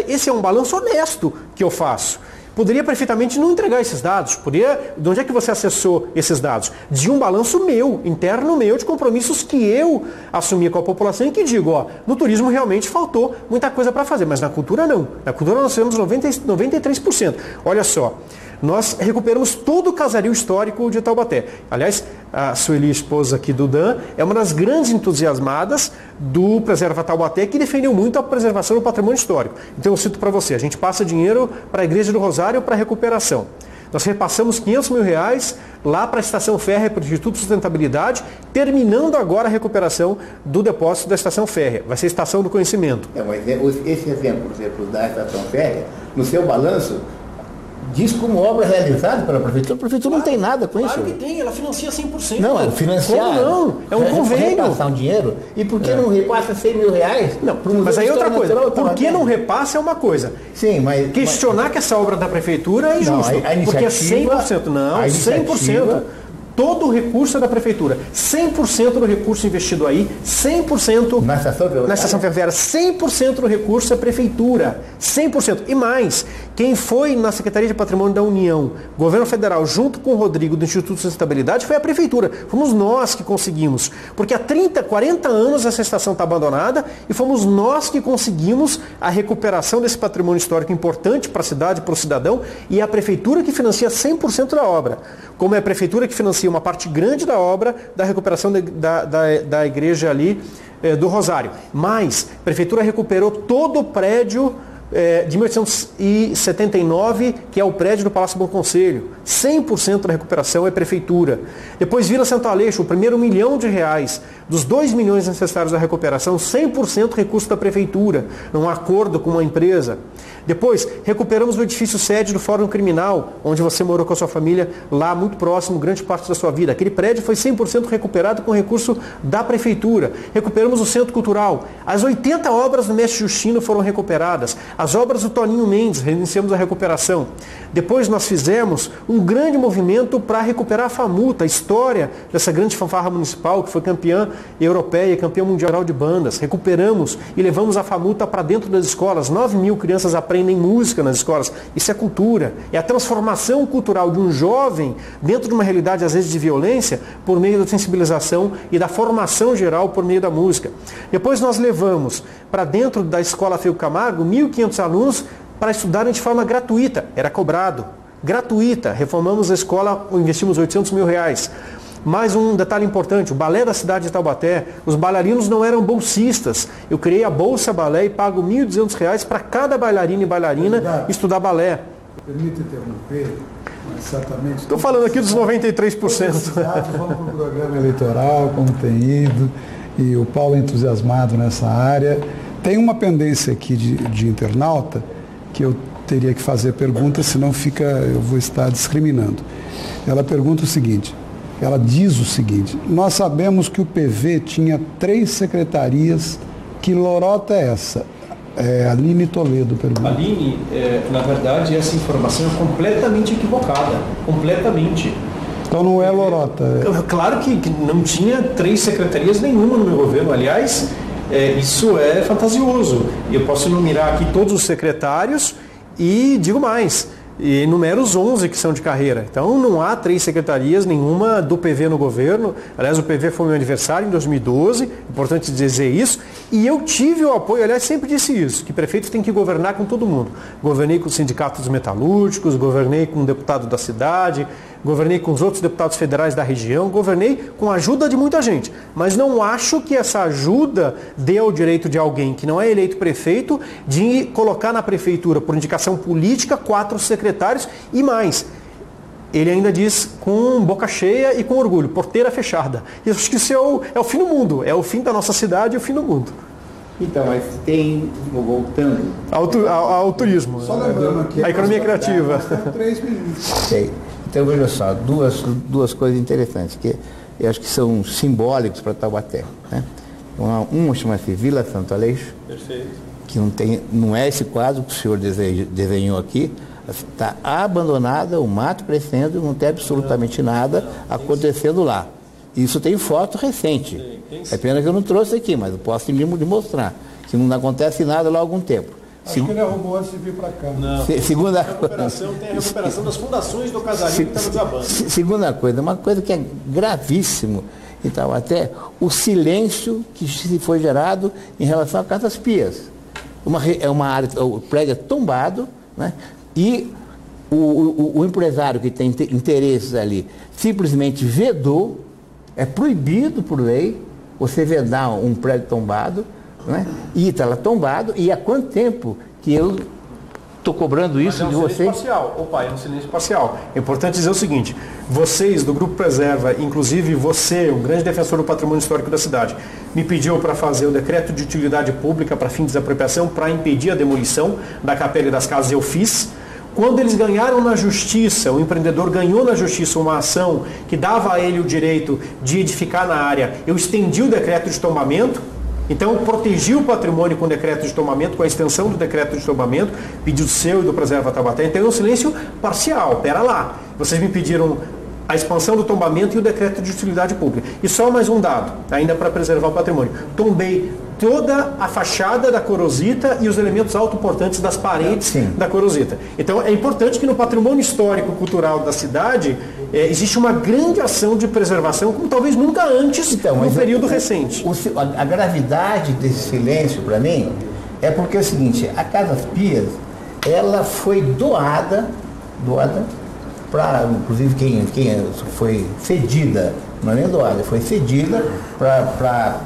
C: esse é um balanço honesto que eu faço. Poderia perfeitamente não entregar esses dados. De onde é que você acessou esses dados? De um balanço meu, interno meu, de compromissos que eu assumi com a população e que digo, no turismo realmente faltou muita coisa para fazer, mas na cultura não. Na cultura nós temos 93%. Olha só, nós recuperamos todo o casario histórico de Taubaté. Aliás, a Sueli, esposa aqui do Dan, é uma das grandes entusiasmadas do Preserva Taubaté, que defendeu muito a preservação do patrimônio histórico. Então eu cito para você, a gente passa dinheiro para a Igreja do Rosário para recuperação. Nós repassamos R$500 mil lá para a Estação Férrea, para o Instituto de Sustentabilidade, terminando agora a recuperação do depósito da Estação Férrea. Vai ser a Estação do Conhecimento.
B: Mas esse exemplo, por exemplo, da Estação Férrea, no seu balanço, diz como obra realizada pela prefeitura. A prefeitura não tem nada com isso.
C: Claro que tem, ela financia 100%.
B: Não, é financiar.
C: Como não? É um convênio.
B: Repassar um dinheiro. E por que não repassa R$100 mil?
C: Não, mas aí outra coisa. Por que não repassa é uma coisa.
B: Sim, mas...
C: Questionar que essa obra da prefeitura é injusto.
B: Não,
C: porque é 100%. Não, 100%. Todo o recurso é da prefeitura. 100% do recurso investido aí, 100%
B: Na estação
C: ferroviária, 100% do recurso é prefeitura. 100%. E mais, quem foi na Secretaria de Patrimônio da União, governo federal, junto com o Rodrigo do Instituto de Sustentabilidade, foi a prefeitura. Fomos nós que conseguimos. Porque há 30, 40 anos essa estação está abandonada e fomos nós que conseguimos a recuperação desse patrimônio histórico importante para a cidade, para o cidadão, e é a prefeitura que financia 100% da obra. Como é a prefeitura que financia uma parte grande da obra da recuperação da igreja ali do Rosário. Mas a prefeitura recuperou todo o prédio de 1879, que é o prédio do Palácio Bom Conselho. 100% da recuperação é prefeitura. Depois Vila Santo Aleixo, o primeiro R$1 milhão, dos 2 milhões necessários da recuperação, 100% recurso da prefeitura, num acordo com uma empresa. Depois, recuperamos o edifício sede do Fórum Criminal, onde você morou com a sua família, lá muito próximo, grande parte da sua vida. Aquele prédio foi 100% recuperado com recurso da prefeitura. Recuperamos o Centro Cultural. As 80 obras do Mestre Justino foram recuperadas. As obras do Toninho Mendes, reiniciamos a recuperação. Depois nós fizemos um grande movimento para recuperar a FAMUTA, a história dessa grande fanfarra municipal, que foi campeã europeia, campeã mundial de bandas. Recuperamos e levamos a FAMUTA para dentro das escolas. 9 mil crianças aprendem música nas escolas. Isso é cultura. É a transformação cultural de um jovem dentro de uma realidade, às vezes, de violência, por meio da sensibilização e da formação geral por meio da música. Depois nós levamos para dentro da Escola Feio Camargo 1.500 alunos para estudarem de forma gratuita. Era cobrado. Gratuita. Reformamos a escola, investimos R$800 mil. Mais um detalhe importante, o balé da cidade de Taubaté, os bailarinos não eram bolsistas. Eu criei a Bolsa Balé e pago R$1.200 para cada bailarino e bailarina estudar balé.
A: Permite interromper, mas certamente...
C: Estou falando aqui dos 93%.
A: Vamos para o programa eleitoral, como tem ido, e o Paulo é entusiasmado nessa área. Tem uma pendência aqui de internauta que eu teria que fazer pergunta, senão eu vou estar discriminando. Ela pergunta o seguinte, ela diz o seguinte: nós sabemos que o PV tinha 3 secretarias, que lorota é essa? Aline Toledo pergunta.
C: Aline, na verdade, essa informação é completamente equivocada. Completamente.
A: Então não é lorota.
C: Claro que não tinha 3 secretarias nenhuma no meu governo. Aliás, isso é fantasioso. Eu posso enumerar aqui todos os secretários e digo mais. E enumero os 11 que são de carreira. Então não há 3 secretarias nenhuma do PV no governo. Aliás, o PV foi meu aniversário em 2012, importante dizer isso. E eu tive o apoio, aliás, sempre disse isso, que prefeito tem que governar com todo mundo. Governei com os sindicatos metalúrgicos, governei com o deputado da cidade, governei com os outros deputados federais da região, governei com a ajuda de muita gente. Mas não acho que essa ajuda dê ao direito de alguém que não é eleito prefeito de colocar na prefeitura, por indicação política, 4 secretários e mais. Ele ainda diz com boca cheia e com orgulho, porteira fechada. E eu acho que isso é o fim do mundo, é o fim da nossa cidade e o fim do mundo.
B: Então, mas tem, voltando...
C: Ao turismo.
A: Só lembrando aqui...
C: A economia criativa.
A: 3 minutos.
B: Sei. Então, veja só, duas coisas interessantes, que eu acho que são simbólicos para Taubaté. Né? Uma chama-se Vila Santo Aleixo.
C: Perfeito.
B: Que não é esse quadro que o senhor desenhou aqui. Está abandonada, o mato crescendo, não tem absolutamente nada acontecendo lá. Isso tem foto recente. É pena que eu não trouxe aqui, mas eu posso lhe mostrar. Que não acontece nada lá há algum tempo.
A: Acho que ele arrumou antes de vir para cá.
C: Não.
B: Segunda
C: Tem a recuperação das fundações do casarinho que estava desabando.
B: Segunda coisa, uma coisa que é gravíssimo, então até o silêncio que se foi gerado em relação a Casas Pias. É uma área, o prédio é tombado, né? E o empresário que tem interesses ali simplesmente vedou, é proibido por lei você vedar um prédio tombado, né? E está lá tombado, e há quanto tempo que eu estou cobrando isso de você?
C: É um silêncio parcial. É importante dizer o seguinte, vocês do Grupo Preserva, inclusive você, um grande defensor do patrimônio histórico da cidade, me pediu para fazer o decreto de utilidade pública para fins de desapropriação para impedir a demolição da capela e das casas. Eu fiz. Quando eles ganharam na justiça, o empreendedor ganhou na justiça uma ação que dava a ele o direito de edificar na área, eu estendi o decreto de tombamento. Então, protegi o patrimônio com o decreto de tombamento, com a extensão do decreto de tombamento, pedido seu e do Preserva Taubaté. Então, é um silêncio parcial. Pera lá. Vocês me pediram a expansão do tombamento e o decreto de utilidade pública. E só mais um dado, ainda para preservar o patrimônio. Tombei toda a fachada da Corosita e os elementos autoportantes das paredes da Corosita. Então é importante que no patrimônio histórico-cultural da cidade existe uma grande ação de preservação, como talvez nunca antes no período recente.
B: A gravidade desse silêncio, para mim, é porque é o seguinte, a Casas Pias, ela foi doada para, inclusive quem foi cedida, não é nem doada, foi cedida para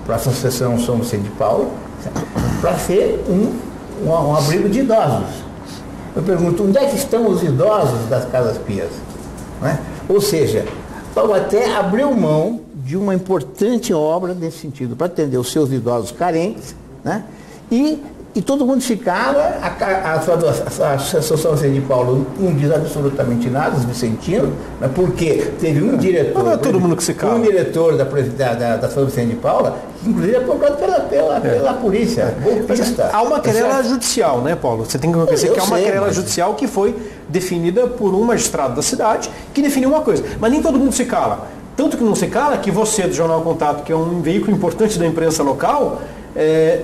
B: a Associação São Vicente de Paulo, para ser um abrigo de idosos. Eu pergunto, onde é que estão os idosos das Casas Pias? Não é? Ou seja, Taubaté abriu mão de uma importante obra nesse sentido, para atender os seus idosos carentes, né? E todo mundo ficava, a Associação Vicente de Paulo não diz absolutamente nada, os vicentinos, né, porque teve um diretor,
C: não é todo mundo que se cala.
B: Um diretor da Associação Vicente de Paulo, que inclusive é procurado pela polícia.
C: Há uma querela judicial, né, Paulo? Você tem que reconhecer que há uma querela judicial que foi definida por um magistrado da cidade, que definiu uma coisa, mas nem todo mundo se cala. Tanto que não se cala que você, do Jornal Contato, que é um veículo importante da imprensa local,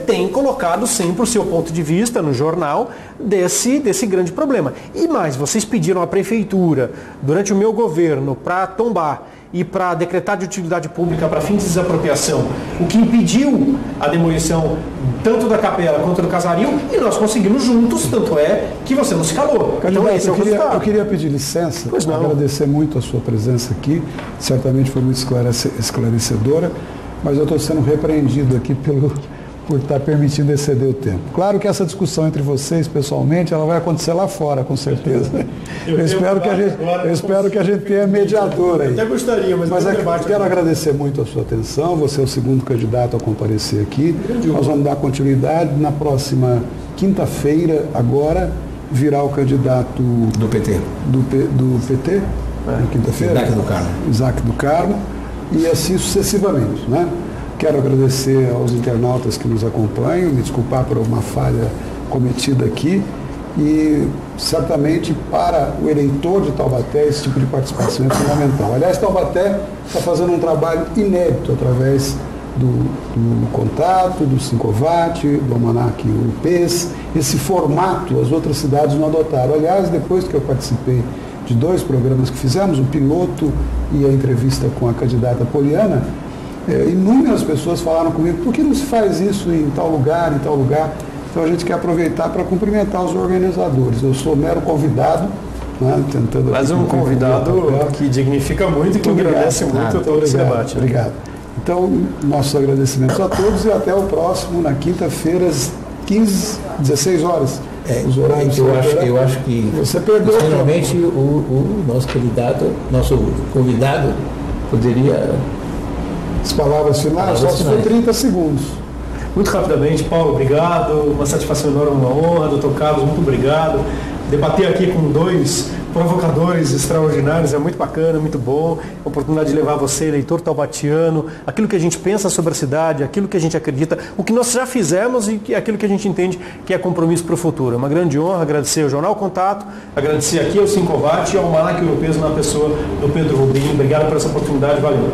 C: tem colocado sempre o seu ponto de vista no jornal desse grande problema. E mais, vocês pediram à prefeitura, durante o meu governo, para tombar e para decretar de utilidade pública para fins de desapropriação, o que impediu a demolição tanto da capela quanto do casario, e nós conseguimos juntos, tanto é que você não se calou.
A: Então, eu queria pedir licença, agradecer muito a sua presença aqui, certamente foi muito esclarecedora, mas eu estou sendo repreendido aqui por estar permitindo exceder o tempo. Claro que essa discussão entre vocês, pessoalmente, ela vai acontecer lá fora, com certeza. Eu espero que a gente tenha mediador aí.
C: Eu até gostaria, mas
A: eu quero agradecer muito a sua atenção. Você é o segundo candidato a comparecer aqui. Nós vamos dar continuidade. Na próxima quinta-feira, agora, virá o candidato
B: do PT.
A: Do PT? Na quinta-feira? Isaac do Carmo. E assim sucessivamente, né? Quero agradecer aos internautas que nos acompanham, me desculpar por uma falha cometida aqui e certamente para o eleitor de Taubaté esse tipo de participação é fundamental. Aliás, Taubaté está fazendo um trabalho inédito através do Contato, do Sincovat, do Almanac UPES, esse formato as outras cidades não adotaram. Aliás, depois que eu participei de 2 programas que fizemos, o piloto e a entrevista com a candidata Poliana, inúmeras pessoas falaram comigo, por que não se faz isso em tal lugar, Então a gente quer aproveitar para cumprimentar os organizadores. Eu sou mero convidado, né, tentando...
C: Mas um convidado que dignifica muito e que agradece muito todo esse debate.
A: Obrigado. Então, nossos agradecimentos a todos e até o próximo, na quinta-feira, às 16 horas.
B: Os horários eu acho que
A: você perdeu.
B: Finalmente o nosso convidado poderia...
A: As palavras finais, só se for 30 segundos.
C: Muito rapidamente, Paulo, obrigado. Uma satisfação enorme, uma honra. Dr. Carlos, muito obrigado. Debater aqui com 2 provocadores extraordinários é muito bacana, muito bom. A oportunidade de levar você, eleitor taubatiano, aquilo que a gente pensa sobre a cidade, aquilo que a gente acredita, o que nós já fizemos e aquilo que a gente entende que é compromisso para o futuro. É uma grande honra agradecer ao Jornal Contato, agradecer aqui ao Sincovat e ao Almanac Europeu na pessoa do Pedro Rubinho. Obrigado por essa oportunidade, valeu.